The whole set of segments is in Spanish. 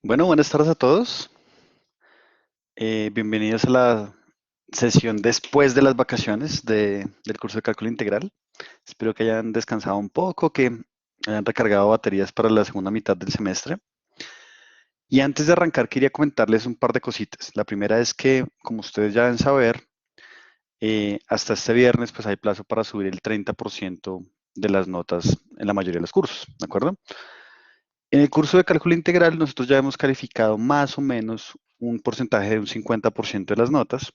Bueno, buenas tardes a todos. Bienvenidos a la sesión después de las vacaciones del curso de cálculo integral. Espero que hayan descansado un poco, que hayan recargado baterías para la segunda mitad del semestre. Y antes de arrancar, quería comentarles un par de cositas. La primera es que, como ustedes ya deben saber, hasta este viernes pues hay plazo para subir el 30% de las notas en la mayoría de los cursos, ¿de acuerdo? En el curso de cálculo integral nosotros ya hemos calificado más o menos un porcentaje de un 50% de las notas.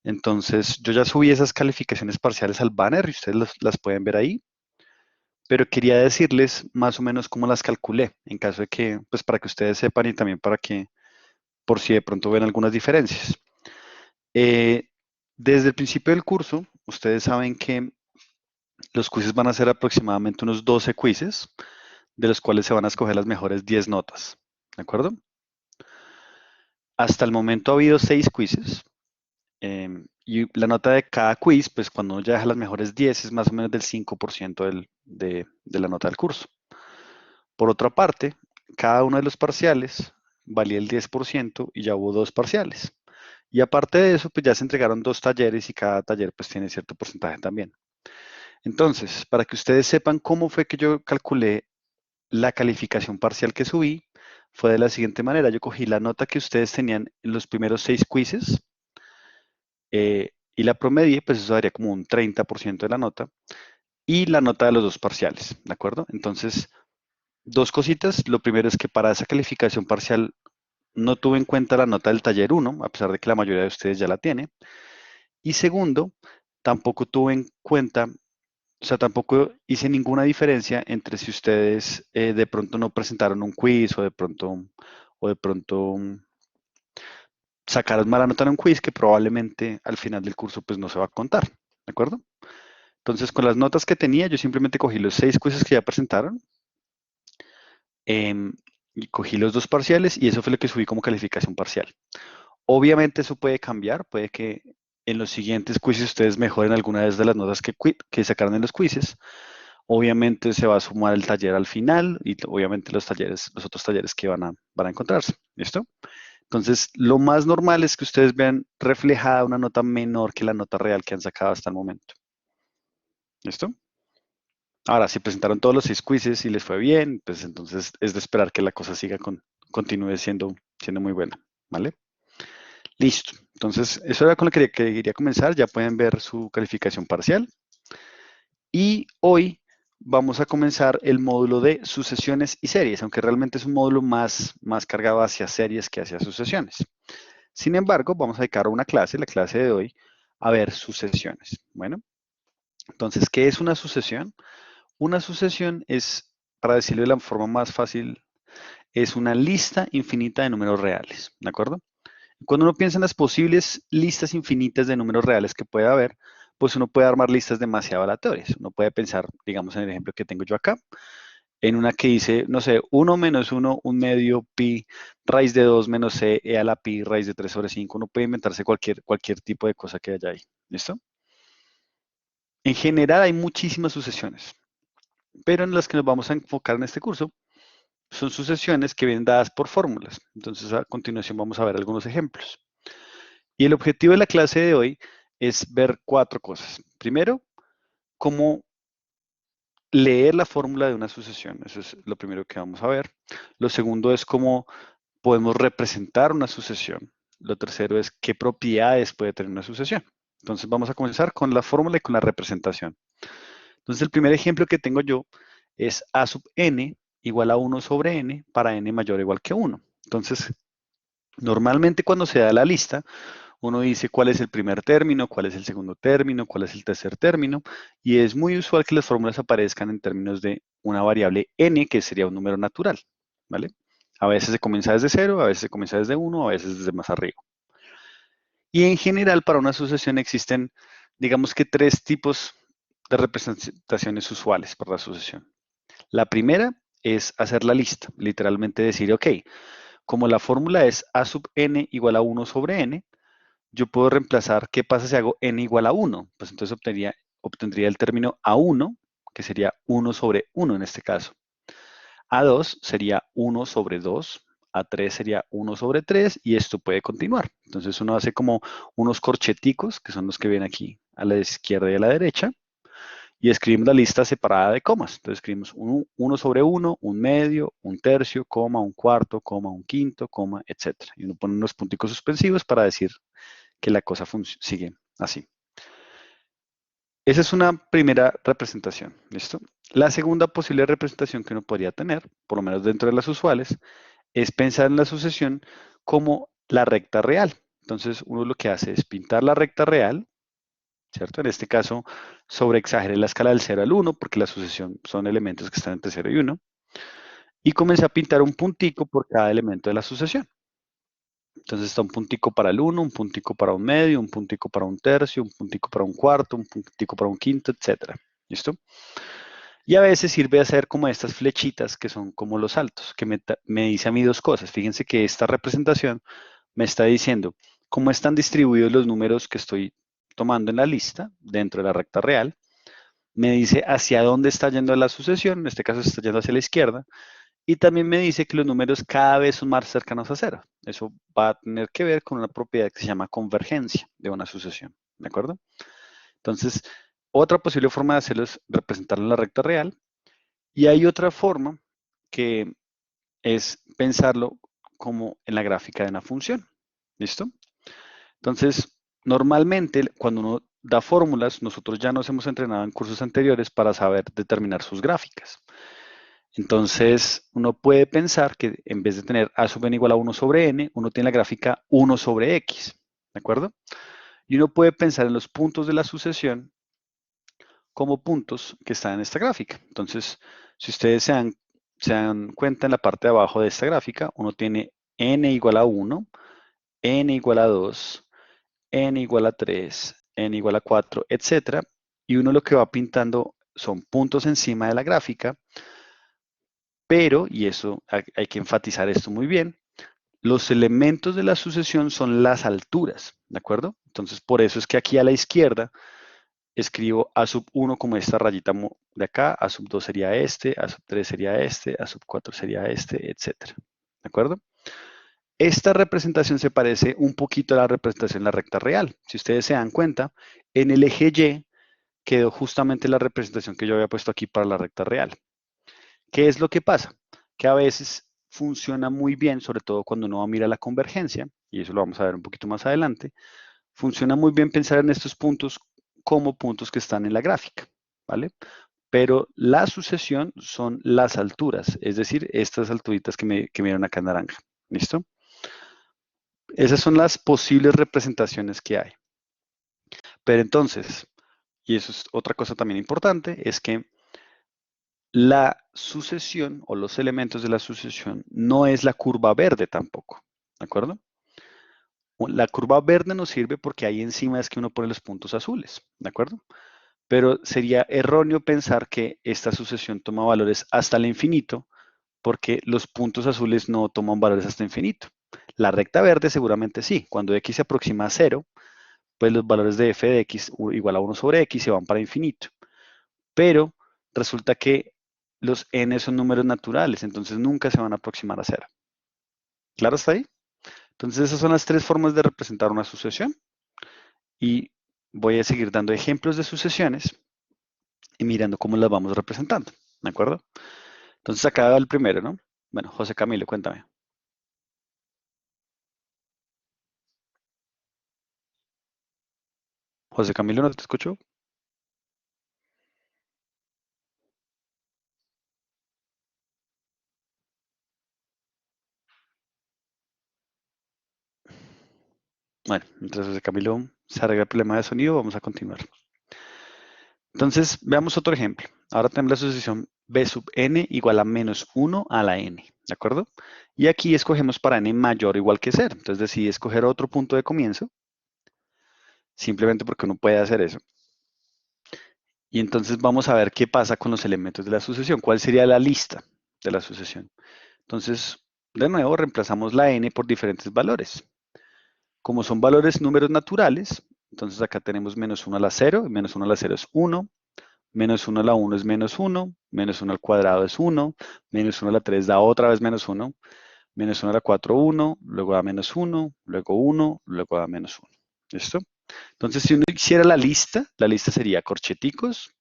Entonces yo ya subí esas calificaciones parciales al banner y ustedes las pueden ver ahí, pero quería decirles más o menos cómo las calculé, en caso de que, pues para que ustedes sepan y también para que, por si de pronto ven algunas diferencias. Eh, Desde el principio del curso, ustedes saben que los quizzes van a ser aproximadamente unos 12 quizzes, de los cuales se van a escoger las mejores 10 notas, ¿de acuerdo? Hasta el momento ha habido 6 quizzes. Y la nota de cada quiz, pues cuando uno ya deja las mejores 10 es más o menos del 5% de la nota del curso. Por otra parte, cada uno de los parciales valía el 10% y ya hubo dos parciales. Y aparte de eso, pues ya se entregaron dos talleres y cada taller pues tiene cierto porcentaje también. Entonces, para que ustedes sepan cómo fue que yo calculé la calificación parcial que subí, fue de la siguiente manera. Yo cogí la nota que ustedes tenían en los primeros 6 quizzes, y la promedié, pues eso daría como un 30% de la nota, y la nota de los dos parciales, ¿de acuerdo? Entonces, dos cositas. Lo primero es que para esa calificación parcial no tuve en cuenta la nota del taller uno, a pesar de que la mayoría de ustedes ya la tiene. Y segundo, tampoco tuve en cuenta, o sea, tampoco hice ninguna diferencia entre si ustedes de pronto no presentaron un quiz o de pronto sacaron mala nota en un quiz que probablemente al final del curso pues no se va a contar, ¿de acuerdo? Entonces, con las notas que tenía, yo simplemente cogí los 6 quizzes que ya presentaron, em, y cogí los dos parciales y eso fue lo que subí como calificación parcial. Obviamente eso puede cambiar, puede que en los siguientes quizzes ustedes mejoren alguna de las notas que sacaron en los quizzes. Obviamente se va a sumar el taller al final y obviamente los talleres, los otros talleres que van a encontrarse. ¿Listo? Entonces, lo más normal es que ustedes vean reflejada una nota menor que la nota real que han sacado hasta el momento. ¿Listo? Ahora, si presentaron todos los 6 quizzes y les fue bien, pues entonces es de esperar que la cosa continúe siendo muy buena, ¿vale? Listo. Entonces, eso era con lo que quería comenzar. Ya pueden ver su calificación parcial. Y hoy vamos a comenzar el módulo de sucesiones y series, aunque realmente es un módulo más cargado hacia series que hacia sucesiones. Sin embargo, vamos a dedicar una clase, la clase de hoy, a ver sucesiones. Bueno, entonces, ¿qué es una sucesión? Una sucesión es, para decirlo de la forma más fácil, es una lista infinita de números reales, ¿de acuerdo? Cuando uno piensa en las posibles listas infinitas de números reales que puede haber, pues uno puede armar listas demasiado aleatorias. Uno puede pensar, digamos, en el ejemplo que tengo yo acá, en una que dice, no sé, uno menos uno, un medio, pi, raíz de 2 menos c, e a la pi, raíz de 3 sobre 5. Uno puede inventarse cualquier tipo de cosa que haya ahí. ¿Listo? En general hay muchísimas sucesiones, pero en las que nos vamos a enfocar en este curso son sucesiones que vienen dadas por fórmulas. Entonces, a continuación vamos a ver algunos ejemplos. Y el objetivo de la clase de hoy es ver cuatro cosas. Primero, cómo leer la fórmula de una sucesión. Eso es lo primero que vamos a ver. Lo segundo es cómo podemos representar una sucesión. Lo tercero es qué propiedades puede tener una sucesión. Entonces vamos a comenzar con la fórmula y con la representación. Entonces el primer ejemplo que tengo yo es a sub n igual a 1 sobre n para n mayor o igual que 1. Entonces, normalmente cuando se da la lista, uno dice cuál es el primer término, cuál es el segundo término, cuál es el tercer término, y es muy usual que las fórmulas aparezcan en términos de una variable n, que sería un número natural, ¿vale? A veces se comienza desde 0, a veces se comienza desde 1, a veces desde más arriba. Y en general, para una sucesión existen, digamos que tres tipos de representaciones usuales para la sucesión. La primera es hacer la lista, literalmente decir, ok, como la fórmula es a sub n igual a 1 sobre n, yo puedo reemplazar qué pasa si hago n igual a 1. Pues entonces obtendría el término a1, que sería 1 sobre 1 en este caso. A2 sería 1 sobre 2. A3 sería 1 sobre 3 y esto puede continuar. Entonces uno hace como unos corcheticos, que son los que ven aquí a la izquierda y a la derecha, y escribimos la lista separada de comas. Entonces escribimos 1 sobre 1, un medio, un tercio, coma, un cuarto, coma, un quinto, coma, etc. Y uno pone unos punticos suspensivos para decir que la cosa sigue así. Esa es una primera representación, ¿listo? La segunda posible representación que uno podría tener, por lo menos dentro de las usuales, es pensar en la sucesión como la recta real. Entonces, uno lo que hace es pintar la recta real, ¿cierto? En este caso, sobreexageré la escala del 0 al 1, porque la sucesión son elementos que están entre 0 y 1, y comencé a pintar un puntico por cada elemento de la sucesión. Entonces está un puntico para el 1, un puntico para un medio, un puntico para un tercio, un puntico para un cuarto, un puntico para un quinto, etc. ¿Listo? Y a veces sirve hacer como estas flechitas que son como los saltos, que me dice a mí dos cosas. Fíjense que esta representación me está diciendo cómo están distribuidos los números que estoy tomando en la lista dentro de la recta real. Me dice hacia dónde está yendo la sucesión, en este caso está yendo hacia la izquierda, y también me dice que los números cada vez son más cercanos a cero. Eso va a tener que ver con una propiedad que se llama convergencia de una sucesión, ¿de acuerdo? Entonces, otra posible forma de hacerlo es representarlo en la recta real, y hay otra forma que es pensarlo como en la gráfica de una función, ¿listo? Entonces, normalmente cuando uno da fórmulas, nosotros ya nos hemos entrenado en cursos anteriores para saber determinar sus gráficas. Entonces, uno puede pensar que en vez de tener a sub n igual a 1 sobre n, uno tiene la gráfica 1 sobre x, ¿de acuerdo? Y uno puede pensar en los puntos de la sucesión como puntos que están en esta gráfica. Entonces, si ustedes se dan cuenta en la parte de abajo de esta gráfica, uno tiene n igual a 1, n igual a 2, n igual a 3, n igual a 4, etc. Y uno lo que va pintando son puntos encima de la gráfica, pero, y eso hay que enfatizar esto muy bien, los elementos de la sucesión son las alturas, ¿de acuerdo? Entonces, por eso es que aquí a la izquierda escribo a sub 1 como esta rayita de acá, a sub 2 sería este, a sub 3 sería este, a sub 4 sería este, etc. ¿De acuerdo? Esta representación se parece un poquito a la representación en la recta real. Si ustedes se dan cuenta, en el eje Y quedó justamente la representación que yo había puesto aquí para la recta real. ¿Qué es lo que pasa? Que a veces funciona muy bien, sobre todo cuando uno mira la convergencia, y eso lo vamos a ver un poquito más adelante, funciona muy bien pensar en estos puntos como puntos que están en la gráfica, ¿vale? Pero la sucesión son las alturas, es decir, estas alturitas que vieron acá en naranja, ¿listo? Esas son las posibles representaciones que hay. Pero entonces, y eso es otra cosa también importante, es que la sucesión o los elementos de la sucesión no es la curva verde tampoco, ¿de acuerdo? La curva verde nos sirve porque ahí encima es que uno pone los puntos azules, ¿de acuerdo? Pero sería erróneo pensar que esta sucesión toma valores hasta el infinito porque los puntos azules no toman valores hasta infinito. La recta verde seguramente sí. Cuando x se aproxima a 0, pues los valores de f de x igual a 1 sobre x se van para infinito. Pero resulta que los n son números naturales, entonces nunca se van a aproximar a 0. ¿Claro está ahí? Entonces esas son las tres formas de representar una sucesión. Y voy a seguir dando ejemplos de sucesiones y mirando cómo las vamos representando. ¿De acuerdo? Entonces acá va el primero, ¿no? Bueno, José Camilo, cuéntame. José Camilo, ¿no te escucho? Bueno, mientras José Camilo se arregla el problema de sonido, vamos a continuar. Entonces, veamos otro ejemplo. Ahora tenemos la sucesión b sub n igual a menos 1 a la n, ¿de acuerdo? Y aquí escogemos para n mayor o igual que 0. Entonces decidí escoger otro punto de comienzo, simplemente porque uno puede hacer eso. Y entonces vamos a ver qué pasa con los elementos de la sucesión. ¿Cuál sería la lista de la sucesión? Entonces, de nuevo, reemplazamos la n por diferentes valores. Como son valores números naturales, entonces acá tenemos menos 1 a la 0, y menos 1 a la 0 es 1, menos 1 a la 1 es menos 1, menos 1 al cuadrado es 1, menos 1 a la 3 da otra vez menos 1, Menos 1 a la 4, 1, luego da menos 1, luego 1, luego da menos 1. ¿Listo? Entonces, si uno hiciera la lista sería corcheticos,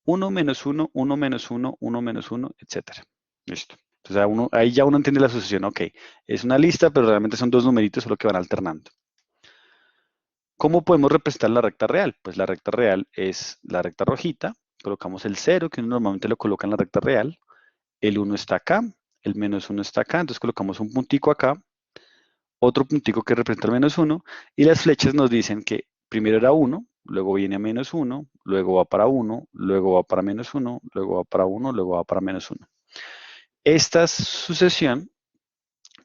1 menos 1, 1 menos 1, 1 menos 1, etcétera. Listo. Entonces, ahí ya uno entiende la asociación. Ok, es una lista, pero realmente son dos numeritos solo que van alternando. ¿Cómo podemos representar la recta real? Pues la recta real es la recta rojita, colocamos el 0, que uno normalmente lo coloca en la recta real, el 1 está acá, el menos 1 está acá, entonces colocamos un puntico acá, otro puntico que representa el menos 1, y las flechas nos dicen que primero era 1, luego viene a menos 1, luego va para 1, luego va para menos 1, luego va para 1, luego va para menos 1. Esta sucesión,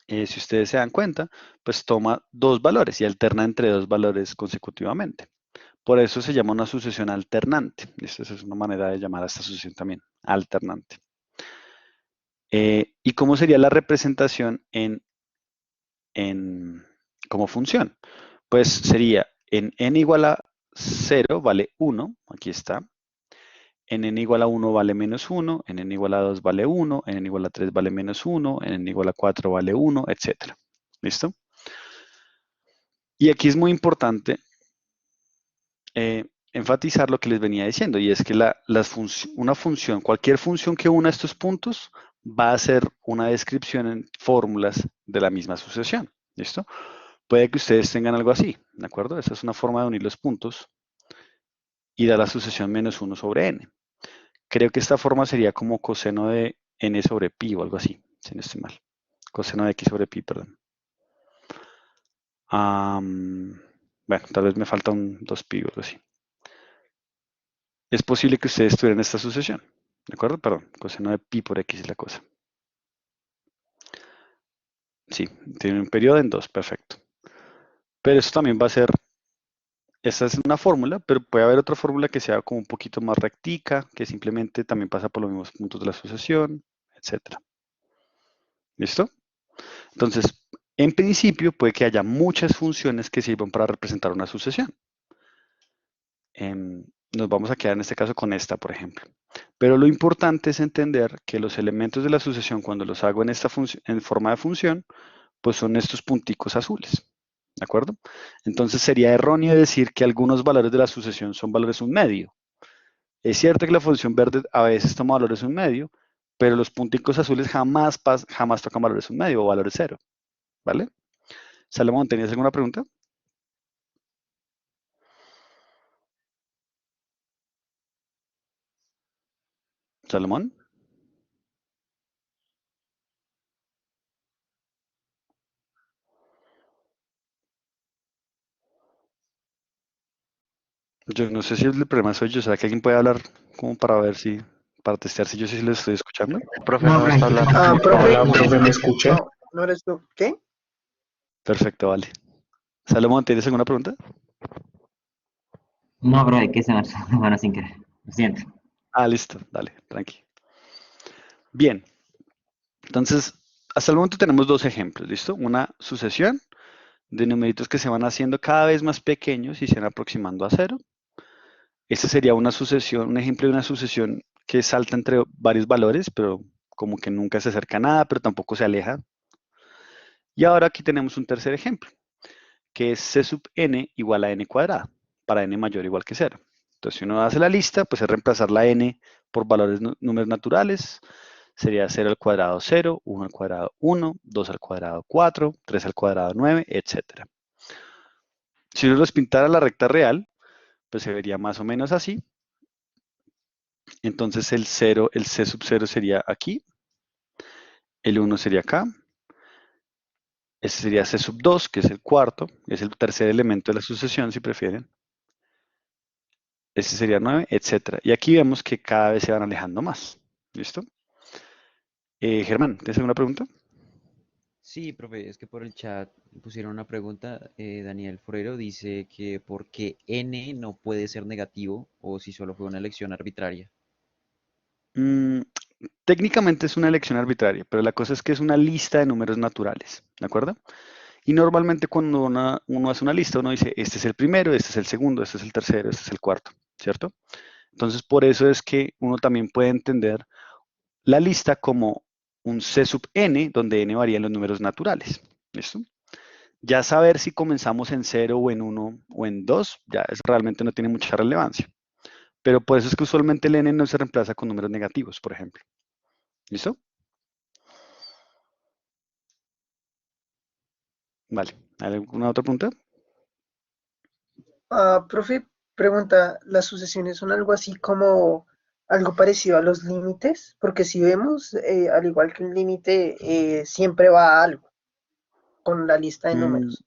si ustedes se dan cuenta, pues toma dos valores y alterna entre dos valores consecutivamente. Por eso se llama una sucesión alternante. Esta es una manera de llamar a esta sucesión también, alternante. ¿Y cómo sería la representación como función? Pues sería en n igual a 0 vale 1, aquí está. En n igual a 1 vale menos 1, en n igual a 2 vale 1, en n igual a 3 vale menos 1, en n igual a 4 vale 1, etc. ¿Listo? Y aquí es muy importante enfatizar lo que les venía diciendo, y es que una función, cualquier función que una estos puntos, va a ser una descripción en fórmulas de la misma sucesión. ¿Listo? Puede que ustedes tengan algo así, ¿de acuerdo? Esa es una forma de unir los puntos y da la sucesión menos 1 sobre n. Creo que esta forma sería como coseno de n sobre pi o algo así, si no estoy mal. Coseno de x sobre pi, perdón. Bueno, tal vez me falta un 2pi o algo así. Es posible que ustedes tuvieran esta sucesión, ¿de acuerdo? Perdón, coseno de pi por x es la cosa. Sí, tiene un periodo en 2, perfecto. Pero eso también va a ser, esta es una fórmula, pero puede haber otra fórmula que sea como un poquito más rectica, que simplemente también pasa por los mismos puntos de la sucesión, etc. ¿Listo? Entonces, en principio puede que haya muchas funciones que sirvan para representar una sucesión. Nos vamos a quedar en este caso con esta, por ejemplo. Pero lo importante es entender que los elementos de la sucesión, cuando los hago en forma de función, pues son estos punticos azules. ¿De acuerdo? Entonces sería erróneo decir que algunos valores de la sucesión son valores un medio. Es cierto que la función verde a veces toma valores un medio, pero los punticos azules jamás tocan valores un medio o valores cero. ¿Vale? Salomón, ¿tenías alguna pregunta? Salomón. Yo no sé si el problema soy yo, o sea, que alguien puede hablar como para ver si, para testear si yo sí lo estoy escuchando. Profe, No, no está tranquilo. hablando. Profe, Hola, profe, ¿me escucha? no, no eres tú. ¿Qué? Perfecto, vale. Salomón, ¿tienes alguna pregunta? No, bro, que se me van sin querer. Lo siento. Ah, listo, dale, tranqui. Bien, entonces, hasta el momento tenemos dos ejemplos, ¿listo? Una sucesión de numeritos que se van haciendo cada vez más pequeños y se van aproximando a cero. Esta sería una sucesión, un ejemplo de una sucesión que salta entre varios valores, pero como que nunca se acerca a nada, pero tampoco se aleja. Y ahora aquí tenemos un tercer ejemplo, que es c sub n igual a n cuadrada, para n mayor o igual que 0. Entonces, si uno hace la lista, pues es reemplazar la n por valores números naturales. Sería 0 al cuadrado 0, 1 al cuadrado 1, 2 al cuadrado 4, 3 al cuadrado 9, etc. Si uno los pintara la recta real, pues se vería más o menos así. Entonces el 0, el c sub 0 sería aquí, el 1 sería acá, este sería c sub 2, que es el cuarto, es el tercer elemento de la sucesión, si prefieren. Este sería 9, etc. Y aquí vemos que cada vez se van alejando más. ¿Listo? Germán, ¿tienes alguna pregunta? Sí, profe, es que por el chat pusieron una pregunta. Daniel Forero dice que por qué n no puede ser negativo o si solo fue una elección arbitraria. Mm, técnicamente es una elección arbitraria, pero la cosa es que es una lista de números naturales, ¿de acuerdo? Y normalmente cuando uno hace una lista, uno dice, este es el primero, este es el segundo, este es el tercero, este es el cuarto, ¿cierto? Entonces, por eso es que uno también puede entender la lista como un C sub n, donde n varía en los números naturales. ¿Listo? Ya saber si comenzamos en 0 o en 1 o en 2, ya realmente no tiene mucha relevancia. Pero por eso es que usualmente el n no se reemplaza con números negativos, por ejemplo. ¿Listo? Vale. ¿Hay alguna otra pregunta? Profe, pregunta, ¿las sucesiones son algo así como algo parecido a los límites? Porque si vemos, al igual que un límite, siempre va a algo con la lista de Mm, números.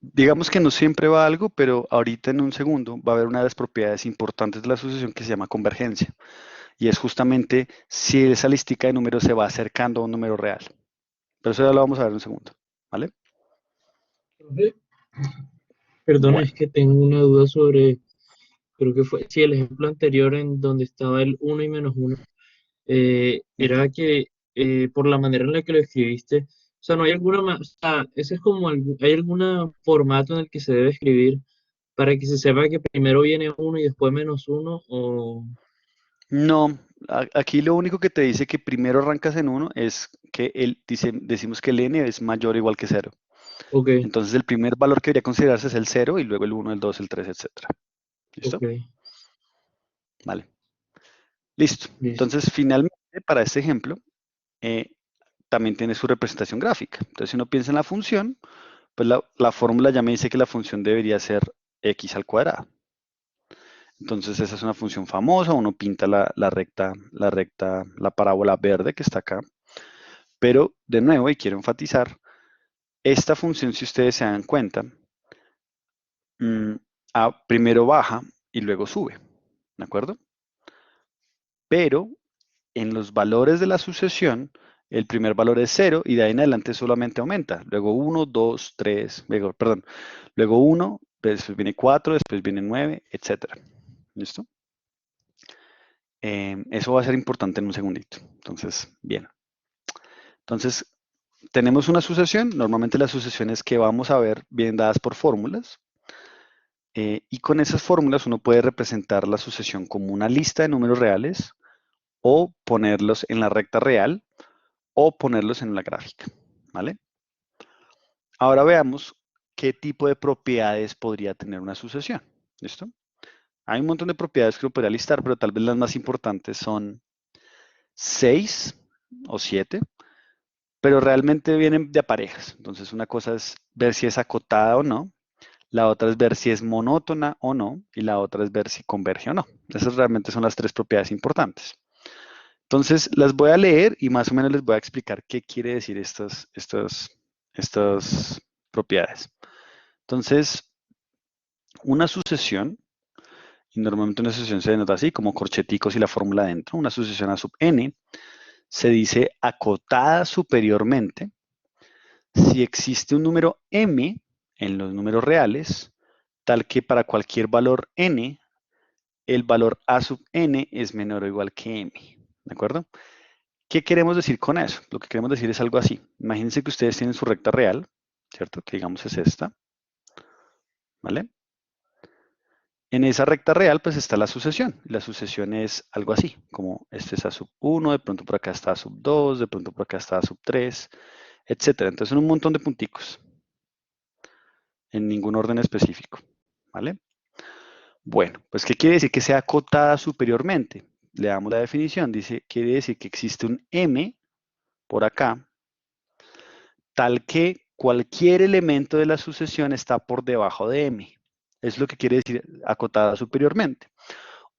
digamos que no siempre va a algo, pero ahorita en un segundo va a haber una de las propiedades importantes de la asociación que se llama convergencia. Y es justamente si esa listica de números se va acercando a un número real. Pero eso ya lo vamos a ver en un segundo. ¿Vale? Profe, perdona, Bueno. es que tengo una duda sobre, creo que fue, sí, el ejemplo anterior en donde estaba el uno y menos uno, Ujú. era que por la manera en la que lo escribiste, o sea, no hay alguna, o sea, ese es como, hay algún formato en el que se debe escribir para que se sepa que primero viene uno y después menos uno, o, No, aquí lo único que te dice que primero arrancas en 1 es que decimos que el n es mayor o igual que 0. ok, Entonces el primer valor que debería considerarse es el 0 y luego el 1, el 2, el 3, etcétera. ¿Listo? ok, Vale. Listo. listo. Entonces finalmente para este ejemplo eh, también tiene su representación gráfica. Entonces si uno piensa en la función, pues la fórmula ya me dice que la función debería ser x al cuadrado. Entonces esa es una función famosa, uno pinta la parábola verde que está acá. Pero de nuevo, y quiero enfatizar, esta función, si ustedes se dan cuenta, mm, primero baja y luego sube, ¿de acuerdo? Pero en los valores de la sucesión, el primer valor es 0 y de ahí en adelante solamente aumenta. Luego 1, 2, 3, perdón, luego 1, después viene 4, después viene 9, etcétera. ¿Listo? Eso va a ser importante en un segundito. Entonces, bien. Entonces, tenemos una sucesión. Normalmente las sucesiones que vamos a ver vienen dadas por fórmulas. Y con esas fórmulas uno puede representar la sucesión como una lista de números reales o ponerlos en la recta real o ponerlos en la gráfica. ¿Vale? Ahora veamos qué tipo de propiedades podría tener una sucesión. ¿Listo? Hay un montón de propiedades que lo podría listar, pero tal vez las más importantes son 6 o 7, pero realmente vienen de parejas. Entonces una cosa es ver si es acotada o no, la otra es ver si es monótona o no, y la otra es ver si converge o no. Esas realmente son las tres propiedades importantes. Entonces las voy a leer y más o menos les voy a explicar qué quiere decir estas propiedades. Entonces, una sucesión, y normalmente una sucesión se denota así, como corcheticos y la fórmula dentro, una sucesión a sub n, se dice acotada superiormente si existe un número m en los números reales, tal que para cualquier valor n, el valor a sub n es menor o igual que m. ¿De acuerdo? ¿Qué queremos decir con eso? Lo que queremos decir es algo así. Imagínense que ustedes tienen su recta real, ¿cierto? Que digamos es esta, ¿vale? En esa recta real, pues está la sucesión. La sucesión es algo así, como este es a sub 1, de pronto por acá está a sub 2, de pronto por acá está a sub 3, etcétera. Entonces son un montón de punticos, en ningún orden específico, ¿vale? Bueno, pues ¿qué quiere decir que sea acotada superiormente? Le damos la definición, dice, quiere decir que existe un m por acá, tal que cualquier elemento de la sucesión está por debajo de m. Es lo que quiere decir acotada superiormente.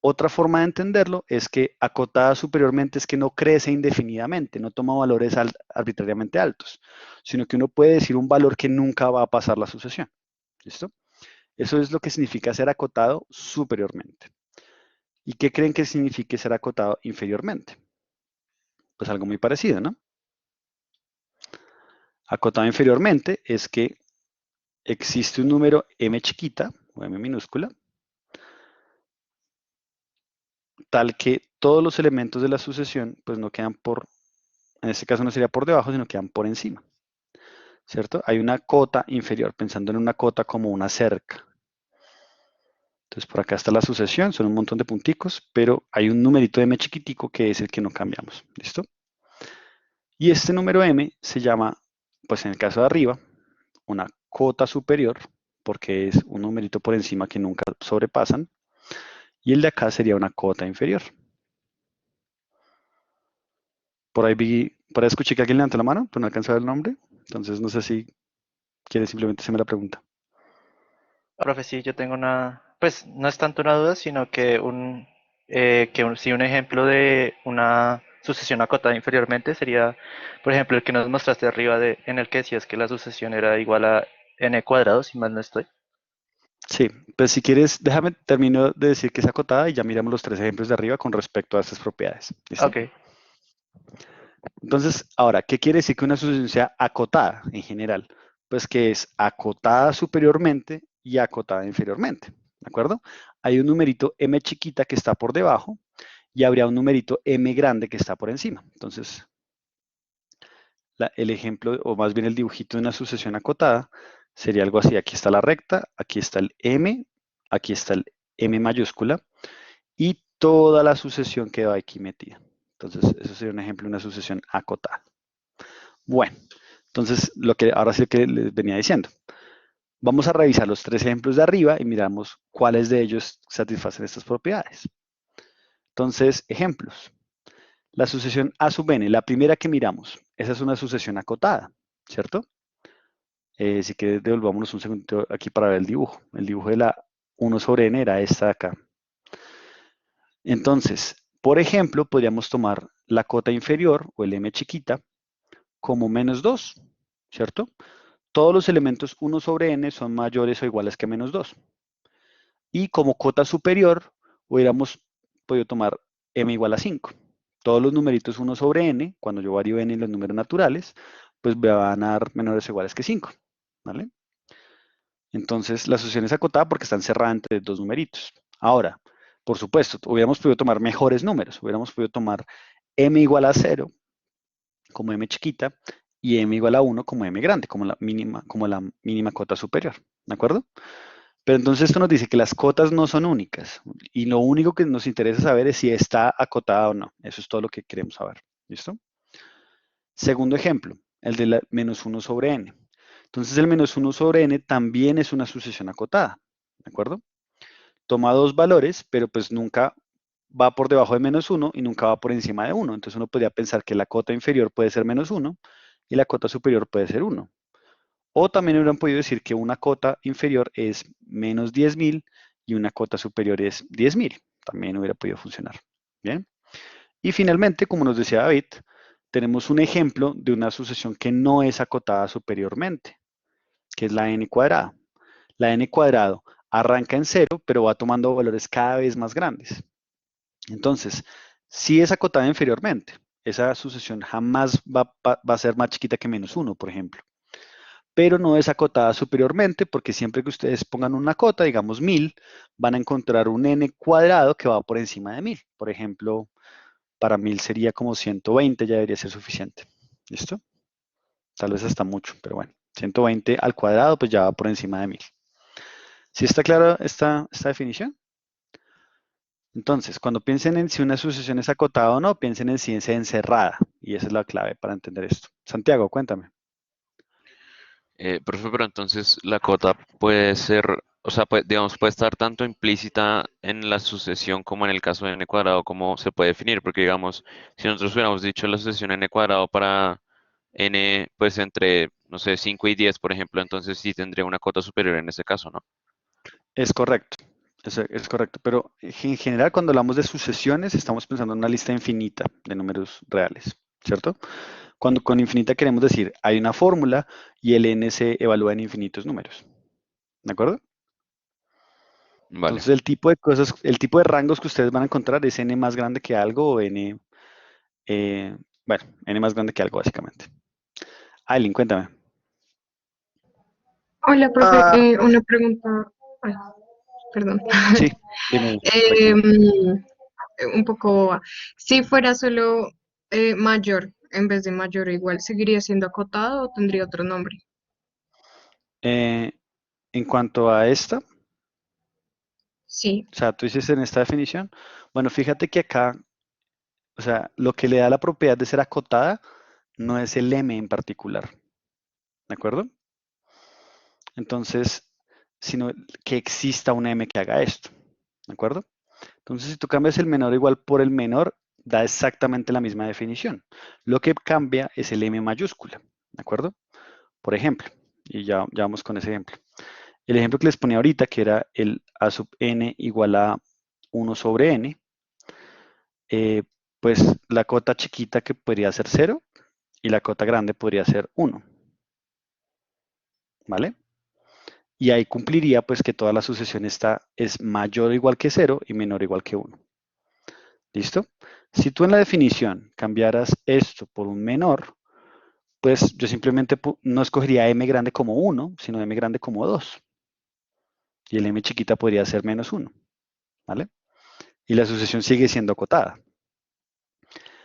Otra forma de entenderlo es que acotada superiormente es que no crece indefinidamente, no toma valores arbitrariamente altos, sino que uno puede decir un valor que nunca va a pasar la sucesión. ¿Listo? Eso es lo que significa ser acotado superiormente. ¿Y qué creen que signifique ser acotado inferiormente? Pues algo muy parecido, ¿no? Acotado inferiormente es que existe un número m chiquita o m minúscula, tal que todos los elementos de la sucesión pues no quedan en este caso no sería por debajo, sino quedan por encima, ¿cierto? Hay una cota inferior, pensando en una cota como una cerca. Entonces por acá está la sucesión, son un montón de punticos, pero hay un numerito de m chiquitico que es el que no cambiamos, ¿listo? Y este número m se llama, pues en el caso de arriba, una cota superior, porque es un numerito por encima que nunca sobrepasan, y el de acá sería una cota inferior. Por ahí escuché que alguien levantó la mano, pero no alcanzaba el nombre, entonces no sé si quiere simplemente hacerme la pregunta. Profe, sí, yo tengo una, pues no es tanto una duda, sino que sí, un ejemplo de una sucesión acotada inferiormente sería, por ejemplo, el que nos mostraste arriba en el que decías que la sucesión era igual a n cuadrado, si mal no estoy. Sí, pues si quieres, déjame termino de decir que es acotada y ya miramos los 3 ejemplos de arriba con respecto a estas propiedades. ¿Listo? Ok, Entonces, ahora, ¿qué quiere decir que una sucesión sea acotada en general? Pues que es acotada superiormente y acotada inferiormente, ¿de acuerdo? Hay un numerito m chiquita que está por debajo y habría un numerito m grande que está por encima. Entonces, el ejemplo, o más bien el dibujito de una sucesión acotada, sería algo así. Aquí está la recta, aquí está el m, aquí está el m mayúscula y toda la sucesión queda aquí metida. Entonces, eso sería un ejemplo de una sucesión acotada. Bueno, entonces, ahora sí que les venía diciendo. Vamos a revisar los 3 ejemplos de arriba y miramos cuáles de ellos satisfacen estas propiedades. Entonces, ejemplos. La sucesión A sub n, la primera que miramos, esa es una sucesión acotada, ¿cierto? Si quieres, devolvámonos un segundo aquí para ver el dibujo. El dibujo de la 1 sobre n era esta de acá. Entonces, por ejemplo, podríamos tomar la cota inferior, o el m chiquita, como -2, ¿cierto? Todos los elementos 1 sobre n son mayores o iguales que -2. Y como cota superior, hubiéramos podido tomar m igual a 5. Todos los numeritos 1 sobre n, cuando yo varío n en los números naturales, pues me van a dar menores o iguales que 5, ¿vale? Entonces, la sucesión es acotada porque está encerrada entre dos numeritos. Ahora, por supuesto, hubiéramos podido tomar mejores números. Hubiéramos podido tomar m igual a 0 como m chiquita y m igual a 1 como m grande, como la mínima cota superior. ¿De acuerdo? Pero entonces esto nos dice que las cotas no son únicas y lo único que nos interesa saber es si está acotada o no. Eso es todo lo que queremos saber. ¿Listo? Segundo ejemplo, el de la -1 sobre n. Entonces el -1 sobre n también es una sucesión acotada. ¿De acuerdo? Toma dos valores, pero pues nunca va por debajo de -1 y nunca va por encima de 1. Entonces uno podría pensar que la cota inferior puede ser -1 y la cota superior puede ser 1. O también hubieran podido decir que una cota inferior es menos 10.000 y una cota superior es 10.000. También hubiera podido funcionar. Bien. Y finalmente, como nos decía David, tenemos un ejemplo de una sucesión que no es acotada superiormente, que es la n cuadrada. La n cuadrado arranca en 0, pero va tomando valores cada vez más grandes. Entonces, si es acotada inferiormente, esa sucesión jamás va a ser más chiquita que -1, por ejemplo. Pero no es acotada superiormente porque siempre que ustedes pongan una cota, digamos 1000, van a encontrar un n cuadrado que va por encima de 1000. Por ejemplo, para 1000 sería como 120, ya debería ser suficiente. ¿Listo? Tal vez hasta mucho, pero bueno, 120 al cuadrado pues ya va por encima de 1000. ¿Sí está clara esta definición? Entonces, cuando piensen en si una sucesión es acotada o no, piensen en si es encerrada. Y esa es la clave para entender esto. Santiago, cuéntame. Profe, pero entonces la cota puede ser, o sea, digamos, puede estar tanto implícita en la sucesión como en el caso de n cuadrado, ¿cómo se puede definir? Porque digamos, si nosotros hubiéramos dicho la sucesión n cuadrado para n, pues entre, no sé, 5 y 10, por ejemplo, entonces sí tendría una cota superior en ese caso, ¿no? Es correcto. Es correcto. Pero en general, cuando hablamos de sucesiones, estamos pensando en una lista infinita de números reales, ¿cierto? Cuando con infinita queremos decir, hay una fórmula y el n se evalúa en infinitos números. ¿De acuerdo? Vale. Entonces, el tipo de cosas, el tipo de rangos que ustedes van a encontrar es n más grande que algo o n, bueno, n más grande que algo, básicamente. Aileen, cuéntame. Hola, profe. Profe, Una pregunta. Ay, perdón. Sí, dime, tranquila. Em, un poco boba. Si fuera solo mayor en vez de mayor o igual, ¿seguiría siendo acotado o tendría otro nombre? Eh, en cuanto a esta, o Sí. sea, tú dices en esta definición, bueno, fíjate que acá, o sea, lo que le da la propiedad de ser acotada no es el m en particular, ¿de acuerdo? Entonces, sino que exista un m que haga esto, ¿de acuerdo? Entonces, si tú cambias el menor igual por el menor, da exactamente la misma definición. Lo que cambia es el m mayúscula, ¿de acuerdo? Por ejemplo, y ya vamos con ese ejemplo. El ejemplo que les ponía ahorita, que era el a sub n igual a 1 sobre n, pues la cota chiquita que podría ser 0 y la cota grande podría ser 1, ¿vale? Y ahí cumpliría pues que toda la sucesión es mayor o igual que 0 y menor o igual que 1. ¿Listo? Si tú en la definición cambiaras esto por un menor, pues yo simplemente no escogería m grande como 1, sino m grande como 2. Y el m chiquita podría ser menos 1, ¿vale? Y la sucesión sigue siendo acotada.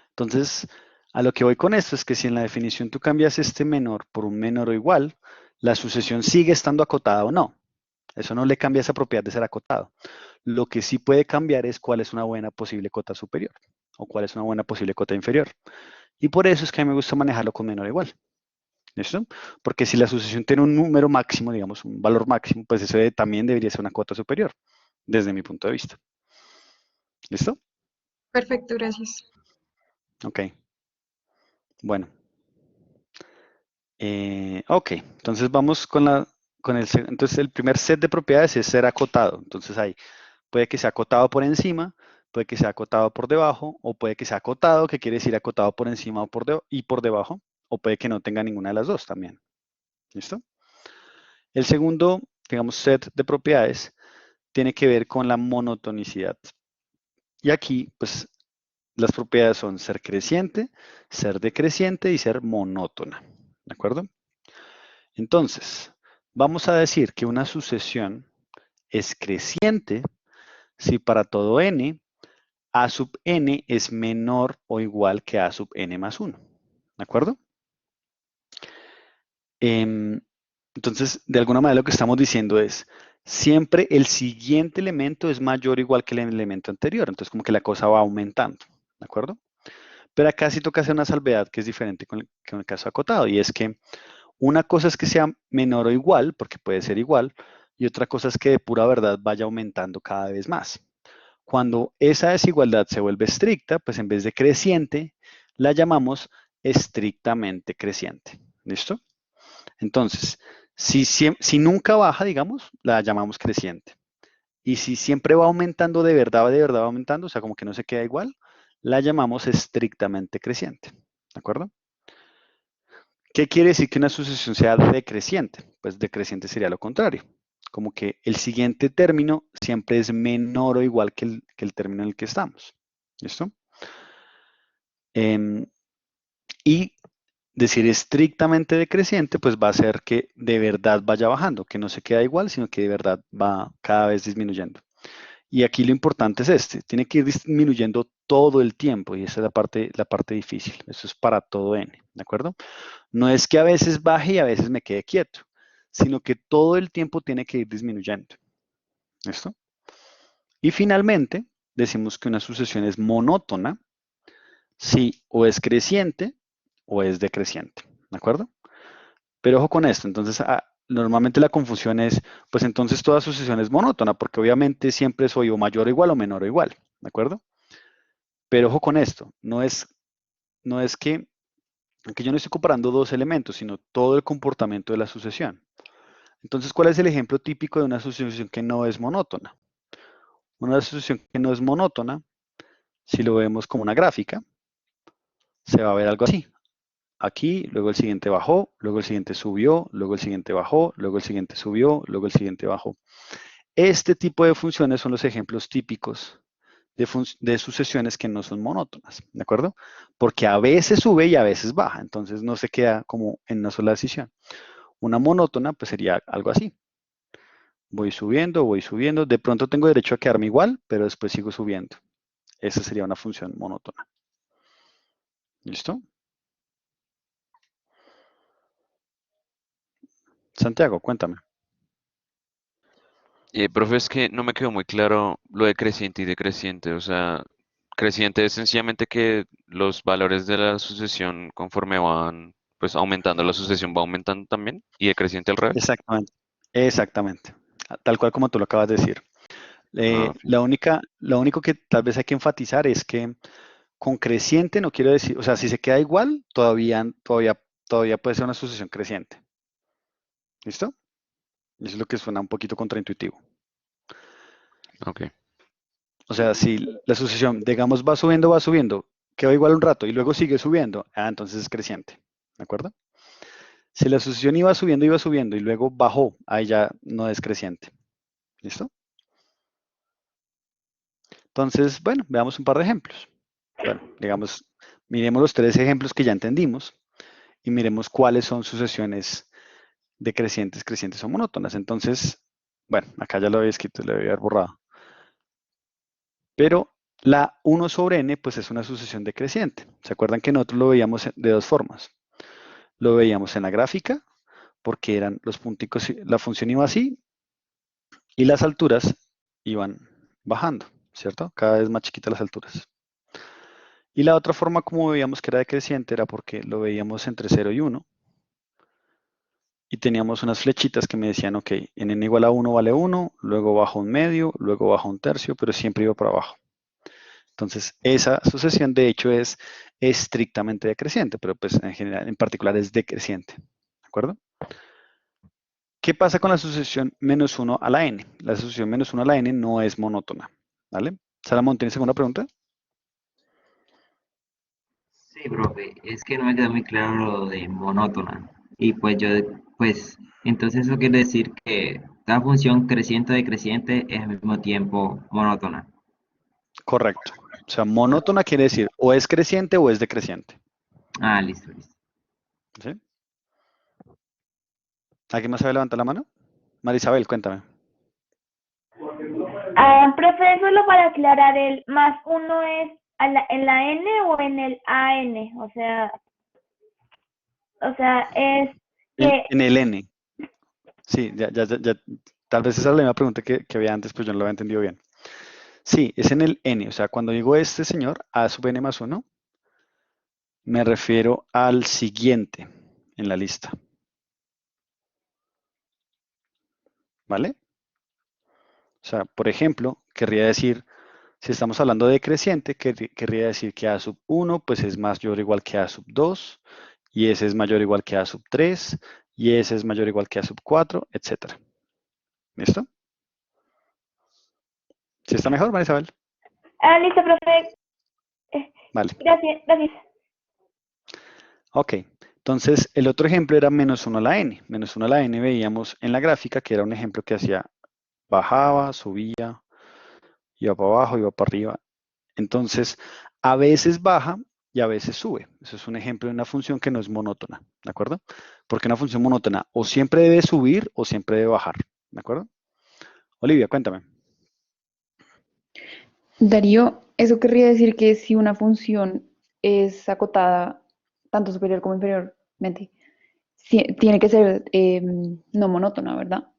Entonces, a lo que voy con esto es que si en la definición tú cambias este menor por un menor o igual, la sucesión sigue estando acotada o no. Eso no le cambia esa propiedad de ser acotado. Lo que sí puede cambiar es cuál es una buena posible cota superior o cuál es una buena posible cota inferior. Y por eso es que a mí me gusta manejarlo con menor o igual. ¿Listo? Porque si la sucesión tiene un número máximo, digamos, un valor máximo, pues eso también debería ser una cota superior, desde mi punto de vista. ¿Listo? Perfecto, gracias. Ok. Bueno. Ok, entonces vamos entonces el primer set de propiedades es ser acotado. Entonces ahí puede que sea acotado por encima, puede que sea acotado por debajo, o puede que sea acotado, que quiere decir acotado por encima o por debajo, o puede que no tenga ninguna de las dos también. ¿Listo? El segundo, digamos, set de propiedades tiene que ver con la monotonicidad. Y aquí, pues, las propiedades son ser creciente, ser decreciente y ser monótona. ¿De acuerdo? Entonces, vamos a decir que una sucesión es creciente si para todo n, a sub n es menor o igual que a sub n más 1. ¿De acuerdo? Entonces, de alguna manera lo que estamos diciendo es, siempre el siguiente elemento es mayor o igual que el elemento anterior. Entonces, como que la cosa va aumentando. ¿De acuerdo? Pero acá sí toca hacer una salvedad que es diferente con el caso acotado, y es que una cosa es que sea menor o igual, porque puede ser igual, y otra cosa es que de pura verdad vaya aumentando cada vez más. Cuando esa desigualdad se vuelve estricta, pues en vez de creciente, la llamamos estrictamente creciente. ¿Listo? Entonces, si nunca baja, digamos, la llamamos creciente. Y si siempre va aumentando de verdad va aumentando, o sea, como que no se queda igual, la llamamos estrictamente creciente. ¿De acuerdo? ¿Qué quiere decir que una sucesión sea decreciente? Pues decreciente sería lo contrario. Como que el siguiente término siempre es menor o igual que el término en el que estamos. ¿Listo? Y decir estrictamente decreciente, pues va a ser que de verdad vaya bajando, que no se queda igual, sino que de verdad va cada vez disminuyendo. Y aquí lo importante es tiene que ir disminuyendo todo el tiempo y esa es la parte difícil. Eso es para todo n, ¿de acuerdo? No es que a veces baje y a veces me quede quieto, sino que todo el tiempo tiene que ir disminuyendo. ¿Listo? Y finalmente, decimos que una sucesión es monótona si o es creciente o es decreciente. ¿De acuerdo? Pero ojo con esto, entonces normalmente la confusión es, pues entonces toda sucesión es monótona, porque obviamente siempre soy o mayor o igual o menor o igual, ¿de acuerdo? Pero ojo con esto, no es que yo no estoy comparando dos elementos, sino todo el comportamiento de la sucesión. Entonces, ¿cuál es el ejemplo típico de una sucesión que no es monótona? Una sucesión que no es monótona, si lo vemos como una gráfica, se va a ver algo así. Aquí, luego el siguiente bajó, luego el siguiente subió, luego el siguiente bajó, luego el siguiente subió, luego el siguiente bajó. Este tipo de funciones son los ejemplos típicos de sucesiones que no son monótonas, ¿de acuerdo? Porque a veces sube y a veces baja, entonces no se queda como en una sola decisión. Una monótona pues sería algo así. Voy subiendo, de pronto tengo derecho a quedarme igual, pero después sigo subiendo. Esa sería una función monótona. ¿Listo? Santiago, cuéntame. Profe, es que no me quedó muy claro lo de creciente y decreciente. O sea, creciente es sencillamente que los valores de la sucesión conforme van pues aumentando, la sucesión va aumentando también y decreciente al revés. Exactamente, exactamente. Tal cual como tú lo acabas de decir. Ok. Lo único que tal vez hay que enfatizar es que con creciente no quiero decir, o sea, si se queda igual, todavía puede ser una sucesión creciente. ¿Listo? Eso es lo que suena un poquito contraintuitivo. Ok. O sea, si la sucesión, digamos, va subiendo, quedó igual un rato y luego sigue subiendo, entonces es creciente. ¿De acuerdo? Si la sucesión iba subiendo y luego bajó, ahí ya no es creciente. ¿Listo? Entonces, bueno, veamos un par de ejemplos. Bueno, digamos, miremos los 3 ejemplos que ya entendimos y miremos cuáles son sucesiones decrecientes, crecientes o monótonas. Entonces, bueno, acá ya lo había escrito, lo había borrado. Pero la 1 sobre n, pues es una sucesión decreciente. ¿Se acuerdan que nosotros lo veíamos de dos formas? Lo veíamos en la gráfica, porque eran los punticos, la función iba así, y las alturas iban bajando, ¿cierto? Cada vez más chiquitas las alturas. Y la otra forma como veíamos que era decreciente era porque lo veíamos entre 0 y 1, y teníamos unas flechitas que me decían, ok, en n igual a 1 vale 1, luego baja un medio, luego baja un tercio, pero siempre iba para abajo. Entonces, esa sucesión de hecho es estrictamente decreciente, pero pues en general, en particular es decreciente. ¿De acuerdo? ¿Qué pasa con la sucesión menos 1 a la n? La sucesión menos 1 a la n no es monótona. ¿Vale? Salamón, ¿tienes alguna pregunta? Sí, profe, es que no me quedó muy claro lo de monótona. Y pues pues, entonces eso quiere decir que cada función creciente o decreciente es al mismo tiempo monótona. Correcto. O sea, monótona quiere decir o es creciente o es decreciente. Ah, listo, listo. ¿Sí? ¿Alguien más sabe levantar la mano? Marisabel, cuéntame. Profe, solo para aclarar, ¿el más uno es en la N o en el AN? O sea, es que, En el n. Sí, tal vez esa es la misma pregunta que había antes, pues yo no lo había entendido bien. Sí, es en el n. O sea, cuando digo este señor, a sub n más 1, me refiero al siguiente en la lista. ¿Vale? O sea, por ejemplo, querría decir, si estamos hablando de creciente, querría decir que a sub 1 pues es mayor o igual que a sub 2, y ese es mayor o igual que a sub 3, y ese es mayor o igual que a sub 4, etc. ¿Listo? ¿Sí está mejor, Marisabel? listo, profe. Vale. Gracias. Ok. Entonces, el otro ejemplo era menos 1 a la n. Menos 1 a la n veíamos en la gráfica que era un ejemplo que hacía bajaba, subía, iba para abajo, iba para arriba. Entonces, a veces baja y a veces sube. Eso es un ejemplo de una función que no es monótona, ¿de acuerdo? Porque una función monótona o siempre debe subir o siempre debe bajar, ¿de acuerdo? Olivia, cuéntame. Darío, eso querría decir que si una función es acotada tanto superior como inferiormente, tiene que ser no monótona, ¿verdad?